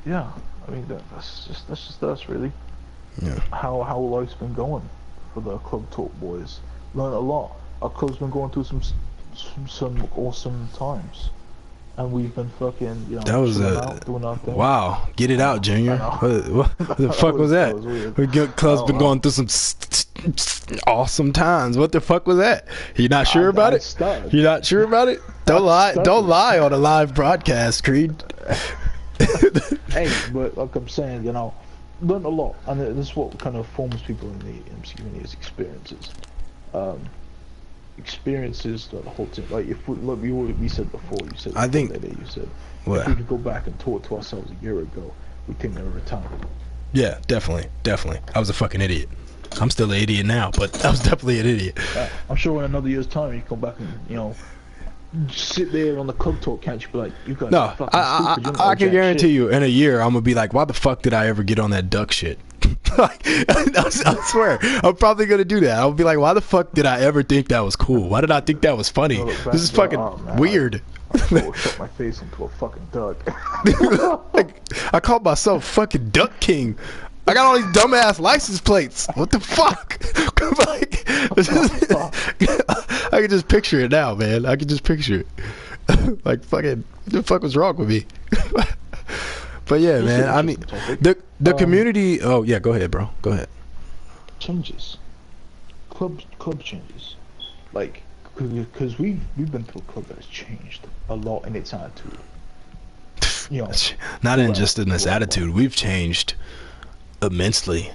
yeah. I mean, that's just us, really. Yeah. How life's been going for the Club Talk boys. Learned a lot. Our club's been going through some awesome times, and we've been fucking that was doing our thing. Wow, get it out, Junior. What the fuck was that? Club's been going through some awesome times. What the fuck was that? You not sure about it? You not sure about it? Don't lie on a live broadcast, Creed. Hey, but like I'm saying, learned a lot, and this is what kind of forms people in the MC community is experiences. Experiences the whole thing. Like if we said before, you said I think you said what? If we could go back and talk to ourselves a year ago, we think they were retarded. Yeah, definitely. I was a fucking idiot. I'm still an idiot now, but I was definitely an idiot. I'm sure in another year's time, you come back and sit there on the Club Talk couch, be like, you guys. No, I can guarantee you, in a year, I'm gonna be like, why the fuck did I ever get on that duck shit? Like, I swear, I'm probably gonna do that. I'll be like, why the fuck did I ever think that was cool? Why did I think that was funny? This is fucking weird. I shut my face into a fucking duck. I called myself fucking Duck King. I got all these dumbass license plates. What the fuck? Like, I can just picture it now, man. I can just picture it. Like, fucking, what the fuck was wrong with me? But yeah, man. I mean, the community. Oh yeah, go ahead, bro. Go ahead. Changes. Club changes. Like, because we've been through a club that has changed a lot in its attitude. Not in just in its attitude. We've changed immensely.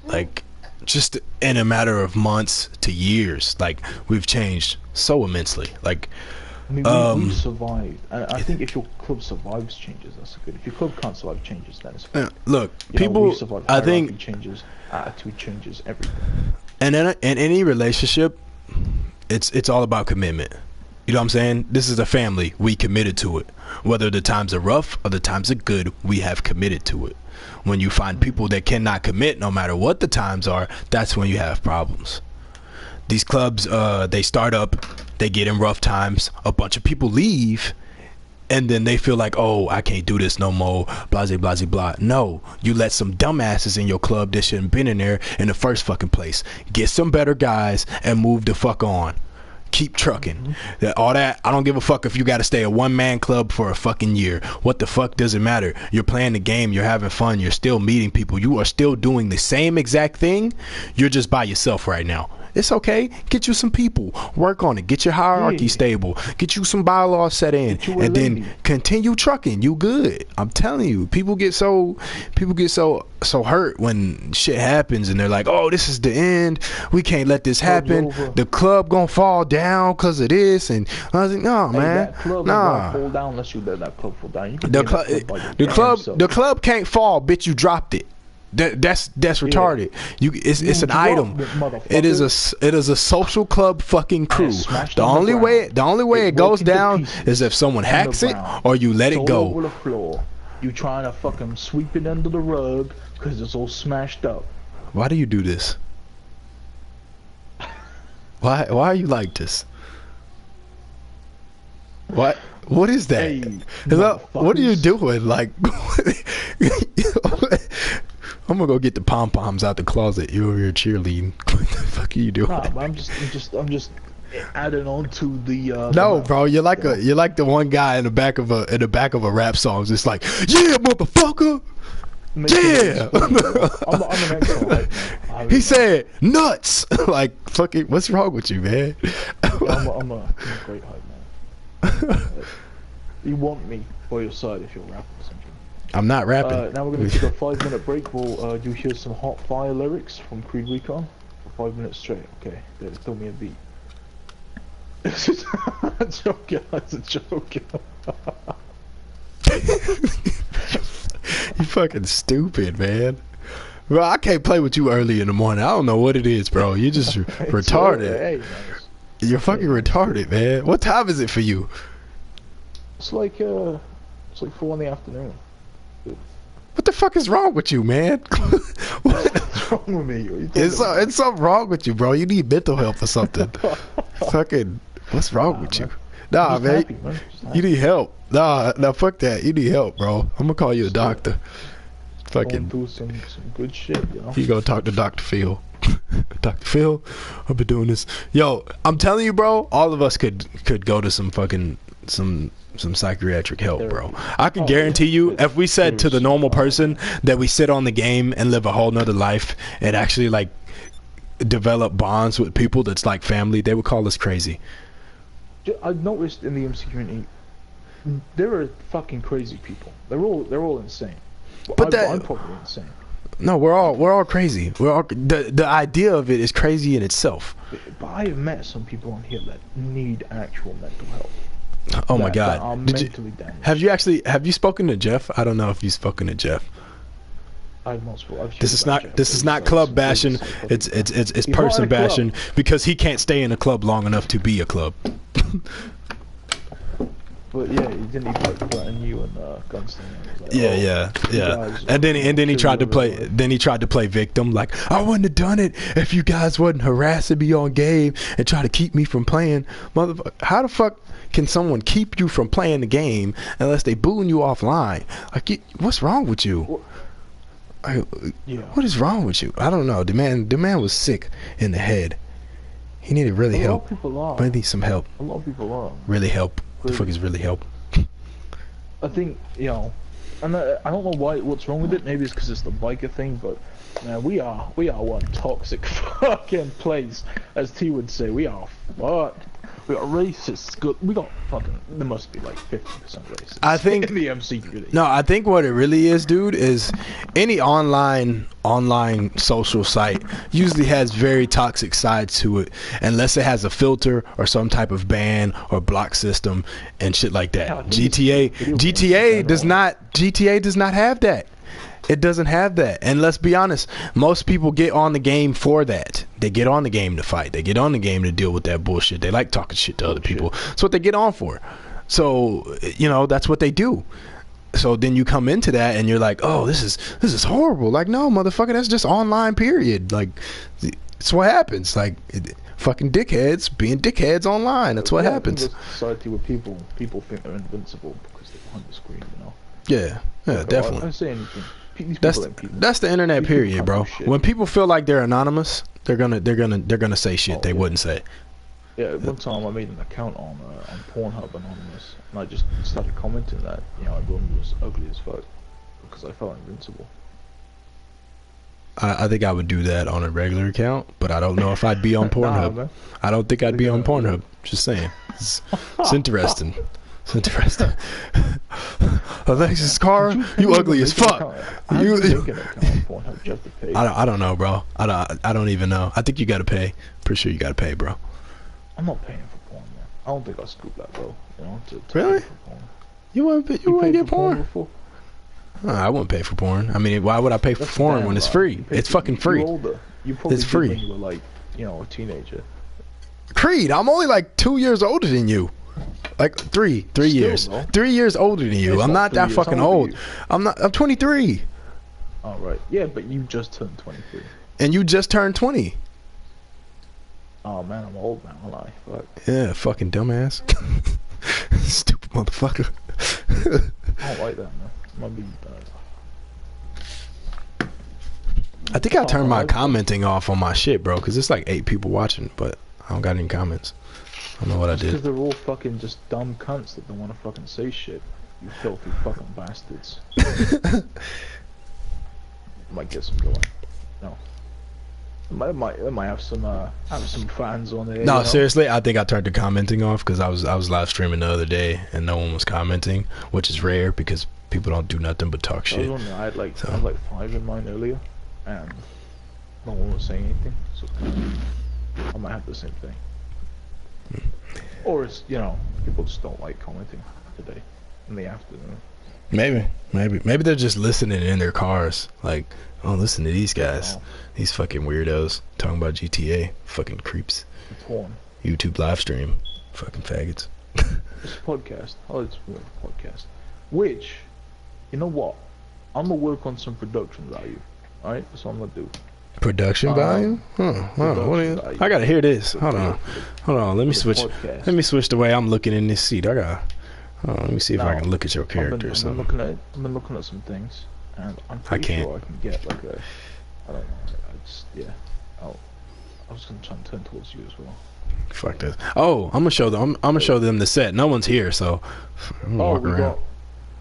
Like, just in a matter of months to years. Like, we've changed so immensely. Like, I mean, we survived. I think if your club survives changes, that's good. If your club can't survive changes, then it's fine. Look, people, I think changes, attitude changes, everything. And in any relationship, it's all about commitment. You know what I'm saying? This is a family. We committed to it. Whether the times are rough or the times are good, we have committed to it. When you find people that cannot commit, no matter what the times are, that's when you have problems. These clubs, they start up, they get in rough times, a bunch of people leave, and then they feel like, oh, I can't do this no more, blah, blah, blah, blah. No, you let some dumbasses in your club that shouldn't been in there in the first fucking place. Get some better guys and move the fuck on. Keep trucking. All that, I don't give a fuck if you got to stay a one-man club for a fucking year. What the fuck does it matter? You're playing the game. You're having fun. You're still meeting people. You are still doing the same exact thing. You're just by yourself right now. It's okay. Get you some people. Work on it. Get your hierarchy stable. Get you some bylaws set in, and then continue trucking. You good. I'm telling you. People get so hurt when shit happens, and they're like, "Oh, this is the end. We can't let this happen. The club gonna fall down because of this." And I was like, "No, man, that club nah. Fall down unless you let that club fall down. You can The club can't fall. Bitch, you dropped it. That's retarded. It's an item. It is a social club fucking crew. The only way it goes down is if someone hacks it or you let it go. Over the floor. You trying to fucking sweep it under the rug because it's all smashed up. Why do you do this? Why are you like this? What is that? Hey, what are you doing? Like, I'm gonna go get the pom poms out the closet. You over here cheerleading? What the fuck are you doing? Nah, I'm just adding on to the. No, bro, you're like the one guy in the back of a rap song. It's like, yeah, motherfucker. Yeah. I'm an expert. He said nuts. Like, fucking, what's wrong with you, man? I'm a great hype man. You want me by your side if you're rapping or something. I'm not rapping. Now we're going to take a 5-minute break. We'll do hear some hot fire lyrics from Creed Recon for 5 minutes straight. Okay, throw me a beat. It's a joke, it's a joke. You fucking stupid, man. Bro, I can't play with you early in the morning. I don't know what it is, bro. You're just retarded. Hey, you're fucking retarded, man. What time is it for you? It's like 4 in the afternoon. What the fuck is wrong with you, man? What's wrong with me? It's something wrong with you, bro. You need mental help or something. Fucking, what's wrong with you? Nah, man. Happy, man. You need help. Nah, fuck that. You need help, bro. I'm gonna call you a doctor. Fucking do some good shit, you know. You go talk to Dr. Phil. Dr. Phil, I've been doing this. Yo, I'm telling you, bro. All of us could go to some fucking some psychiatric help, bro. I can guarantee you, if we said to the normal person that we sit on the game and live a whole nother life and actually like develop bonds with people that's like family, they would call us crazy. I've noticed in the MC community, there are fucking crazy people. They're all insane. But I'm probably insane. No, we're all crazy. We're all the idea of it is crazy in itself. But I have met some people on here that need actual mental help. Oh my God! Have you spoken to Jeff? I don't know if you've spoken to Jeff. I've not spoken. This is not club bashing. It's person bashing because he can't stay in a club long enough to be a club. But yeah, he didn't even like threaten you and Gunslinger. Like, yeah. And then he tried to play. Then he tried to play victim. Like, I wouldn't have done it if you guys wasn't harassing me on game and try to keep me from playing. Motherfucker, how the fuck can someone keep you from playing the game unless they booing you offline? Like, what's wrong with you? What is wrong with you? I don't know. The man was sick in the head. He needed really help. A lot of people are. Might need some help. A lot of people are. Really help. What the fuck is really help? I think, you know, and I don't know what's wrong with it. Maybe it's because it's the biker thing, but man, we are one toxic fucking place, as T would say. We are racist. Good. We got fucking. There must be like 50% racist. I think in the MC community. No, I think what it really is, dude, is any online social site usually has very toxic sides to it, unless it has a filter or some type of ban or block system and shit like that. Yeah, GTA does not have that. It doesn't have that. And let's be honest, most people get on the game for that. They get on the game to fight. They get on the game to deal with that bullshit. They like talking shit to other people. That's what they get on for. So, you know, that's what they do. So then you come into that and you're like, oh, this is horrible. Like, no, motherfucker, that's just online, period. Like, it's what happens. Like, fucking dickheads being dickheads online. That's what happens. In a society where people think they're invincible because they're behind the screen, you know? Yeah, definitely. I don't say anything. That's the internet, period, bro. When people feel like they're anonymous, they're gonna say shit they wouldn't say. Yeah, one time I made an account on Pornhub Anonymous, and I just started commenting that everyone was ugly as fuck because I felt invincible. I think I would do that on a regular account, but I don't know if I'd be on Pornhub. Nah, I don't think I'd be on Pornhub. Just saying. It's interesting. It's interesting. Alexis Carr, you ugly as fuck. I don't know, bro. I don't even know. I think you gotta pay. Pretty sure you gotta pay, bro. I'm not paying for porn, man. I don't think I scoop that low. To really? Pay for porn. You wouldn't get porn? Before? I wouldn't pay for porn. I mean, why would I pay for porn when it's free? It's fucking free. You probably it's free. When you were like, a teenager. Creed, I'm only like 2 years older than you. Like three years. Though. 3 years older than you. I'm not that fucking old. I'm 23. Oh, right. Yeah, but you just turned 23. And you just turned 20. Oh, man, I'm old now, aren't I? Fuck. Yeah, fucking dumbass. Stupid motherfucker. I don't like that, man. Might be I think I turned my commenting off on my shit, bro, because it's like 8 people watching, but I don't got any comments. I don't know what I did. Because they're all fucking just dumb cunts that don't want to fucking say shit. You filthy fucking bastards. Might get some going. No. It might have some fans on there. No, seriously, I think I turned the commenting off because I was live streaming the other day and no one was commenting, which is rare because people don't do nothing but talk shit. I had like 5 in mine earlier, and no one was saying anything. So I might have the same thing. Or it's people just don't like commenting today in the afternoon. Maybe they're just listening in their cars. Like, oh, listen to these guys, these fucking weirdos talking about GTA, fucking creeps. Porn. YouTube live stream, fucking faggots. It's a podcast. Oh, it's a podcast. Which, you know what? I'm gonna work on some production value. All right, that's what I'm gonna do. Production value? Value. I gotta hear this. Hold on. Let me switch. Let me switch the way I'm looking in this seat. Let me see if I can look at your character or something. I've been looking at some things, and I'm pretty sure I can get like a. I don't know. I was gonna try and turn towards you as well. Fuck this. Oh, I'm gonna show them. I'm gonna show them the set. No one's here, so I'm gonna walk around.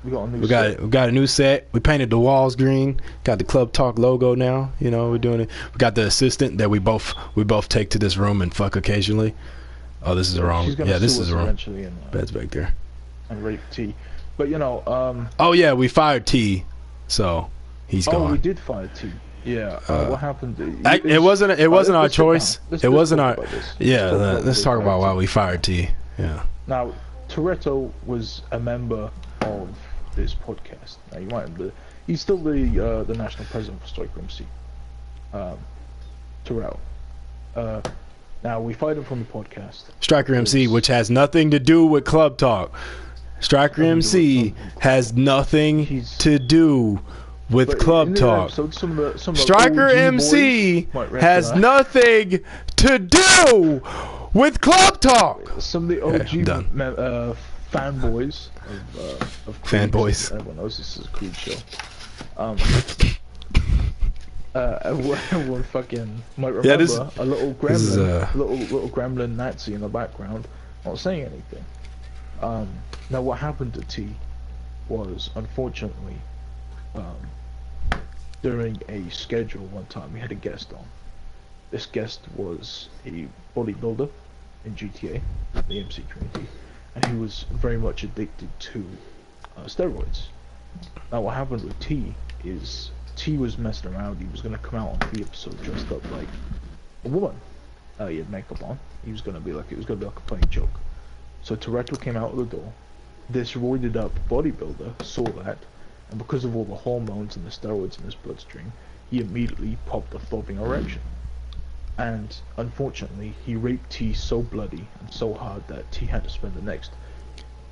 We got a new set. We got a new set. We painted the walls green. Got the Club Talk logo now. We're doing it. We got the assistant that we both take to this room and fuck occasionally. Oh, this is the wrong. Yeah, this is the wrong. Bed's back there. And rape T, but Oh yeah, we fired T, so he's gone. Oh, we did fire T. Yeah. What happened? It wasn't our choice. It wasn't our. Yeah. Let's talk about why we fired T. Yeah. Now, Toretto was a member of this podcast. Now you might remember, he's still the national president for Striker MC. Terrell. Now we fired him from the podcast. Striker MC, which has nothing to do with Club Talk. Striker MC has nothing to do with Club Talk. Striker MC has nothing to do with Club Talk. Some of the OG fanboys of Creed. Fanboys. Everyone knows this is a Creed show. Everyone fucking might remember a little gremlin, little gremlin Nazi in the background, not saying anything. Now what happened to T was, unfortunately, during a schedule one time we had a guest on. This guest was a bodybuilder in GTA, the MC community, and he was very much addicted to steroids. Now what happened with T is T was messing around. He was going to come out on the episode dressed up like a woman. He had makeup on. It was going to be like a funny joke. So Toretto came out of the door. This roided up bodybuilder saw that, and because of all the hormones and the steroids in his bloodstream, he immediately popped a throbbing erection. And unfortunately, he raped T so bloody and so hard that T had to spend the next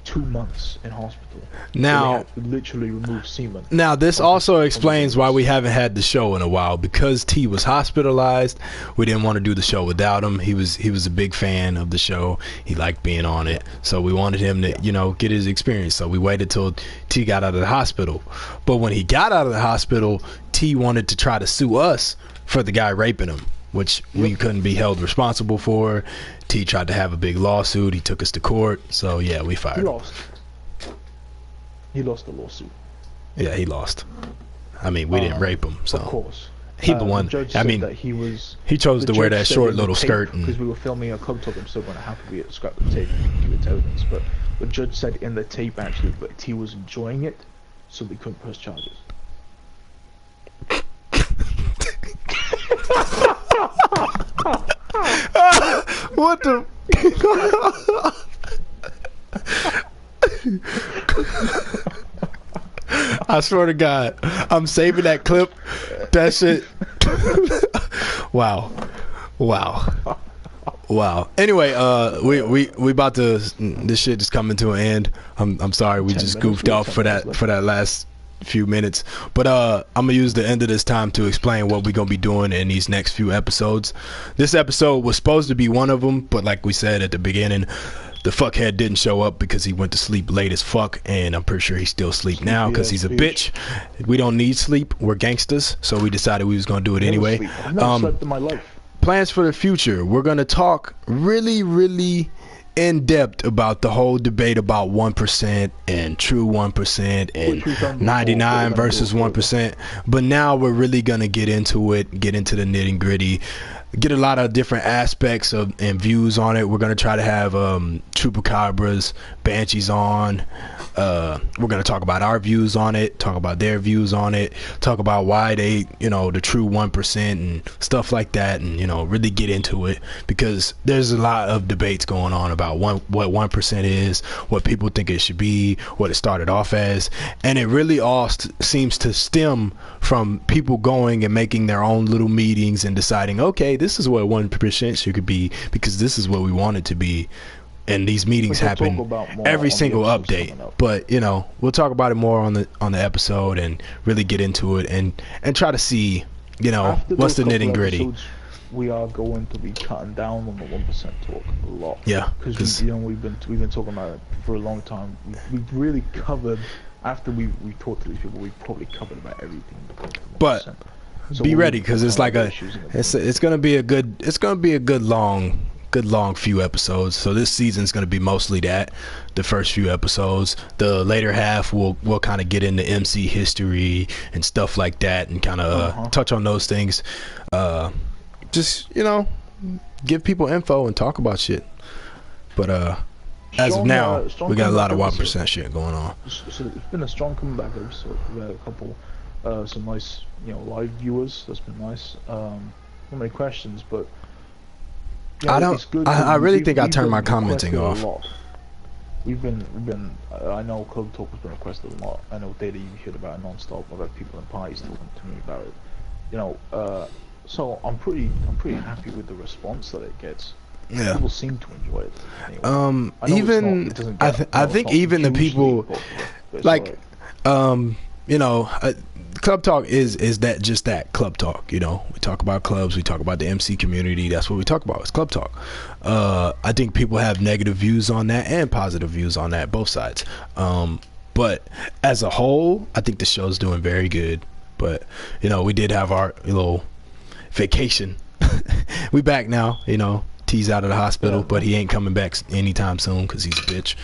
2 months in hospital. Now, literally remove semen. Now, this also explains why we haven't had the show in a while, because T was hospitalized. We didn't want to do the show without him. He was a big fan of the show. He liked being on it, so we wanted him to, get his experience. So we waited till T got out of the hospital. But when he got out of the hospital, T wanted to try to sue us for the guy raping him. which we couldn't be held responsible for. T tried to have a big lawsuit. He took us to court. So yeah, we fired him. He lost the lawsuit. Yeah, he lost. I mean, we didn't rape him, so. Of course. He the one. I mean, that he chose to wear that short little skirt. Because we were filming a club talk, I'm still going to have to be scrap the tape and give it evidence. But the judge said in the tape actually that T was enjoying it, so they couldn't press charges. What the? I swear to God, I'm saving that clip. That shit. Wow. Anyway, we about to. This shit is coming to an end. I'm sorry, we just goofed off for that last few minutes. But I'm gonna use the end of this time to explain what we're gonna be doing in these next few episodes. This episode was supposed to be one of them, but like we said at the beginning, the fuckhead didn't show up because he went to sleep late as fuck, and I'm pretty sure he's still asleep now because he's a bitch. We don't need sleep. We're gangsters, so we decided we was gonna do it anyway. I've never slept in my life. Plans for the future. We're gonna talk really in depth about the whole debate about 1% and true 1% and 99 versus 1%. But now we're really gonna get into it, get into the nitty gritty, get a lot of different aspects of and views on it. We're gonna try to have Chupacabras, Banshees on. We're gonna talk about our views on it, talk about their views on it, talk about why they, the true 1% and stuff like that, and really get into it, because there's a lot of debates going on about what 1% is, what people think it should be, what it started off as, and it really all seems to stem from people going and making their own little meetings and deciding, okay, this is what 1% should be because this is what we want it to be. And these meetings happen every single update, but we'll talk about it more on the episode and really get into it and try to see what's the nitty gritty. We are going to be cutting down on the 1% talk a lot. Yeah, because we've been talking about it for a long time. We've really covered, after we talked to these people, we probably covered about everything. But so be ready, because it's like it's gonna be a good long few episodes. So this season's going to be mostly that, the first few episodes. The later half we'll kind of get into MC history and stuff like that, and kind of touch on those things. Just give people info and talk about shit. But as of now, we got a lot of 1% shit going on. So it's been a strong comeback episode. We had a couple some nice live viewers. That's been nice. Not many questions, but I really think I turned my commenting off. We've been. I know Club Talk has been requested a lot. I know Data, you heard about it non-stop. I've had people in parties talking to me about it. So I'm pretty happy with the response that it gets. Yeah. People seem to enjoy it. Anyway. I think even the people, like, Club Talk is that just that Club Talk. We talk about clubs, we talk about the MC community. That's what we talk about. It's Club Talk. I think people have negative views on that and positive views on that, both sides. But as a whole, I think the show's doing very good. But we did have our little vacation. We back now. T's out of the hospital, but he ain't coming back anytime soon because he's a bitch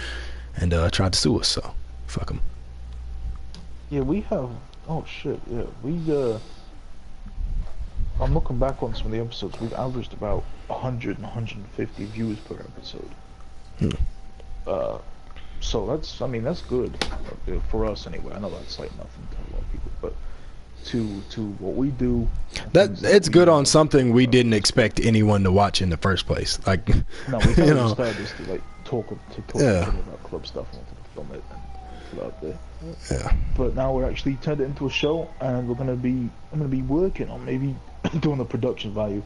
and tried to sue us. So fuck him. Yeah, we have. Oh shit, yeah, I'm looking back on some of the episodes, we've averaged about 100 and 150 views per episode. So that's good, for us anyway. I know that's like nothing to a lot of people, but to what we do, it's good on something we didn't expect anyone to watch in the first place. Like, no, we kind of started just to talk about club stuff and wanted to film it and put it out there. Yeah. But now we're actually turned it into a show, and I'm gonna be working on maybe doing the production value,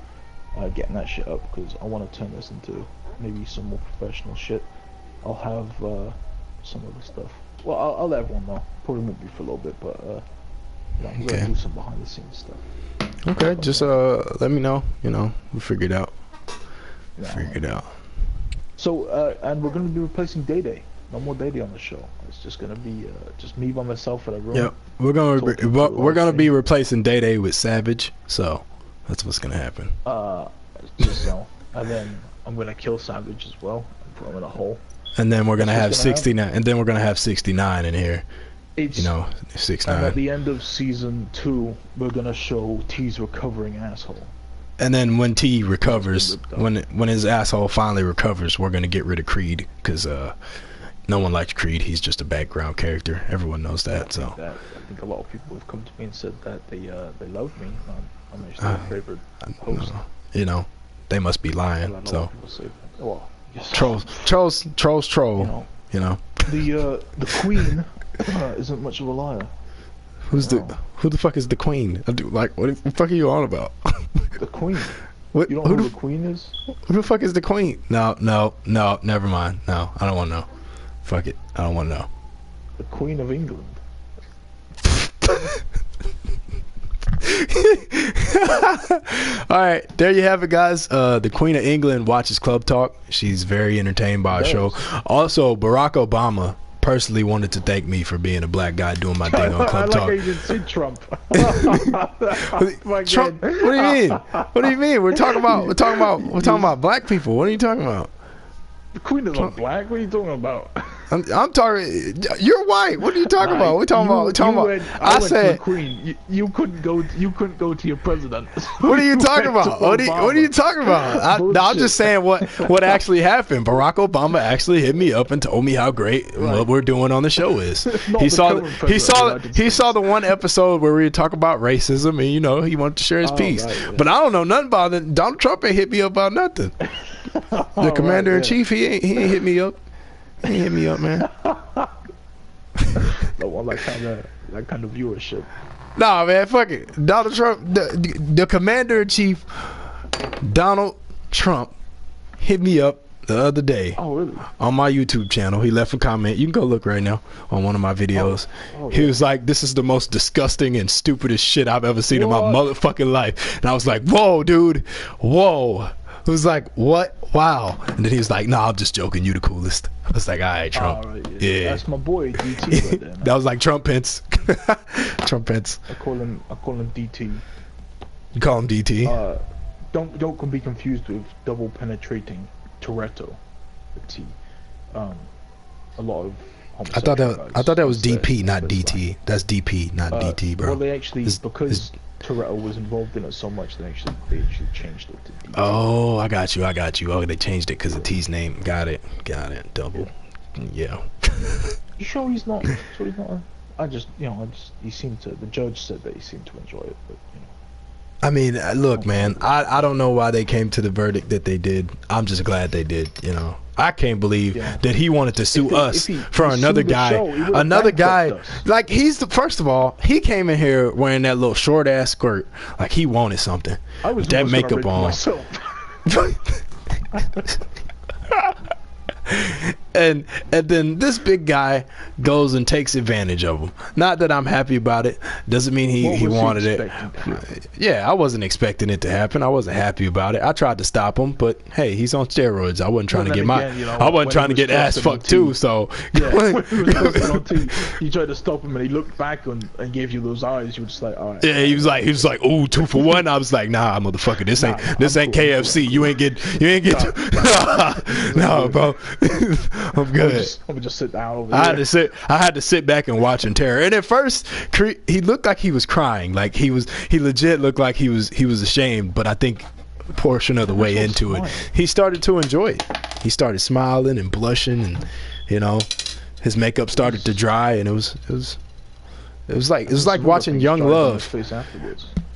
getting that shit up, because I want to turn this into maybe some more professional shit. I'll have some other stuff. Well, I'll let everyone know. Probably won't be for a little bit, but I'm gonna do some behind the scenes stuff. Okay, just let me know. We'll figure it out. Figure it out. So and we're gonna be replacing Day Day. No more Day Day on the show. It's just gonna be just me by myself in a room. Yep, we're gonna be replacing Day Day with Savage. So That's what's gonna happen. Just so. And then I'm gonna kill Savage as well and put him in a hole. And then we're gonna have That's what's gonna 69. And then we're gonna have 69 in here. It's, You know, and at 69. the end of season 2, we're gonna show T's recovering asshole. And then when T recovers, ripped up. when his asshole finally recovers, we're gonna get rid of Creed because no one likes Creed. He's just a background character. Everyone knows that. So I think a lot of people have come to me and said that they love me. I'm actually their favorite host. you know, they must be And lying. I know So people say that. Well, yes. trolls troll. You know, the queen isn't much of a liar. Who the fuck is the queen? Like, what the fuck are you on about? The queen. What? You don't know who the queen is? Who the fuck is the queen? No, never mind. No, I don't want to know. Fuck it, I don't want to know. The Queen of England. All right, there you have it, guys. The Queen of England watches Club Talk. She's very entertained by our show. Also, Barack Obama personally wanted to thank me for being a black guy doing my thing on I Club like Talk. how you didn't say Trump. Trump? What do you mean? What do you mean? We're talking about black people. What are you talking about? The Queen is not black. What are you talking about? I'm talking. You're white. What are you talking about? We're talking about. I said. The Queen. You couldn't go. You couldn't go to your president. What are you talking about? What are you talking about? I'm just saying what actually happened. Barack Obama actually hit me up and told me how great what we're doing on the show is. He saw the one episode where we talk about racism, and he wanted to share his piece. Right, yeah. But I don't know nothing about it. Donald Trump ain't hit me up about nothing. The commander in chief, he ain't hit me up. He ain't hit me up, man. Don't want that kind of viewership. Nah, man, fuck it. Donald Trump, the commander in chief, Donald Trump, hit me up the other day. Oh, really? On my YouTube channel. He left a comment. You can go look right now on one of my videos. He was like, "This is the most disgusting and stupidest shit I've ever seen in my motherfucking life." And I was like, "Whoa, dude. Whoa." It was like, "What? Wow." And then he was like, "Nah, I'm just joking. You the coolest." I was like, "All right, Trump." Yeah. That's my boy DT right there. Man. That was like Trump Pence. Trump Pence. I call him DT. You call him DT? Don't be confused with double penetrating Toretto. The T. A lot of. I thought that was DP, not DT. That's DP, not DT, bro. Well, they actually because Toretto was involved in it so much, they actually changed it to DT. Oh, I got you. Oh, they changed it because of T's name. Got it. Double. Yeah. You sure he's not? He seemed to. The judge said that he seemed to enjoy it, but I mean, look, man. I don't know why they came to the verdict that they did. I'm just glad they did. I can't believe that he wanted to sue us for another guy. Like first of all, he came in here wearing that little short ass skirt, like he wanted something. With that makeup on. And then this big guy goes and takes advantage of him. Not that I'm happy about it. Doesn't mean he wanted it. Yeah, I wasn't expecting it to happen. I wasn't happy about it. I tried to stop him, but hey, he's on steroids. I wasn't trying to get I wasn't trying to get ass fucked too. So when he tried to stop him and he looked back and gave you those eyes. You were just like, all right. Yeah, he was like, "Ooh, 2 for 1." I was like, "Nah, motherfucker, this ain't KFC. You ain't get no, bro." I'm good. I'm gonna just sit down over I had to sit back and watch in terror. And at first, he looked like he was crying. Like he legit looked like he was ashamed. But I think a portion of the way into it, he started to enjoy it. He started smiling and blushing, and his makeup started to dry, and it was like watching Young Love.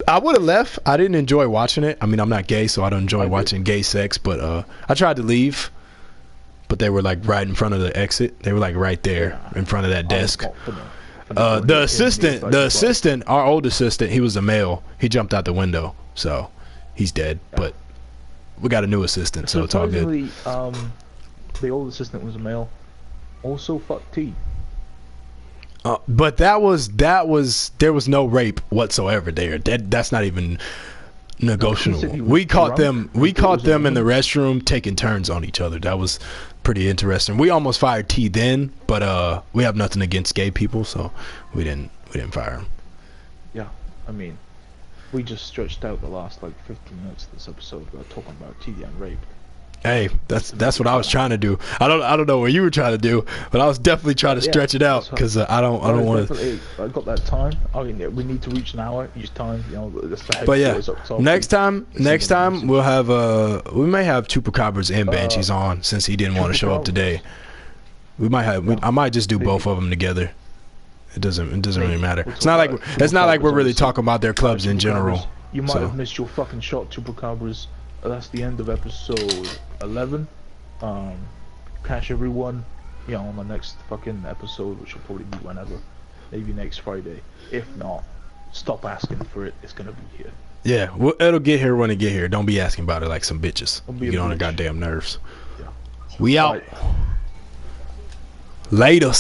I would have left. I didn't enjoy watching it. I mean, I'm not gay, so I don't enjoy watching gay sex. But I tried to leave. But they were like right in front of the exit. They were like right there in front of that desk. The assistant, our old assistant, he was a male. He jumped out the window, so he's dead. But we got a new assistant, so it's all good. The old assistant was a male. Also, fuck T. But there was no rape whatsoever there. That's not even negotiable. We caught them in the restroom taking turns on each other. That was pretty interesting. We almost fired T then, but we have nothing against gay people, so we didn't fire him. Yeah, I mean, We just stretched out the last like 15 minutes of this episode about talking about TDM rape. Hey, that's what I was trying to do. I don't know what you were trying to do, but I was definitely trying to stretch it out because I don't want to. I got that time. I mean, we need to reach an hour each time. You know, that's the but yeah, next time we'll have we may have Chupacabras and Banshees on since he didn't want to show up today. We might have. I might just do both of them together. It doesn't really matter. It's not like we're really talking about their clubs in general. You might have missed your fucking shot, Chupacabras. That's the end of episode 11. Catch everyone, you know, on the next fucking episode, which will probably be whenever, maybe next Friday. If not, stop asking for it. It's gonna be here. Yeah, well, it'll get here when it get here. Don't be asking about it like some bitches. You get on the goddamn nerves. Yeah. We out. Latest.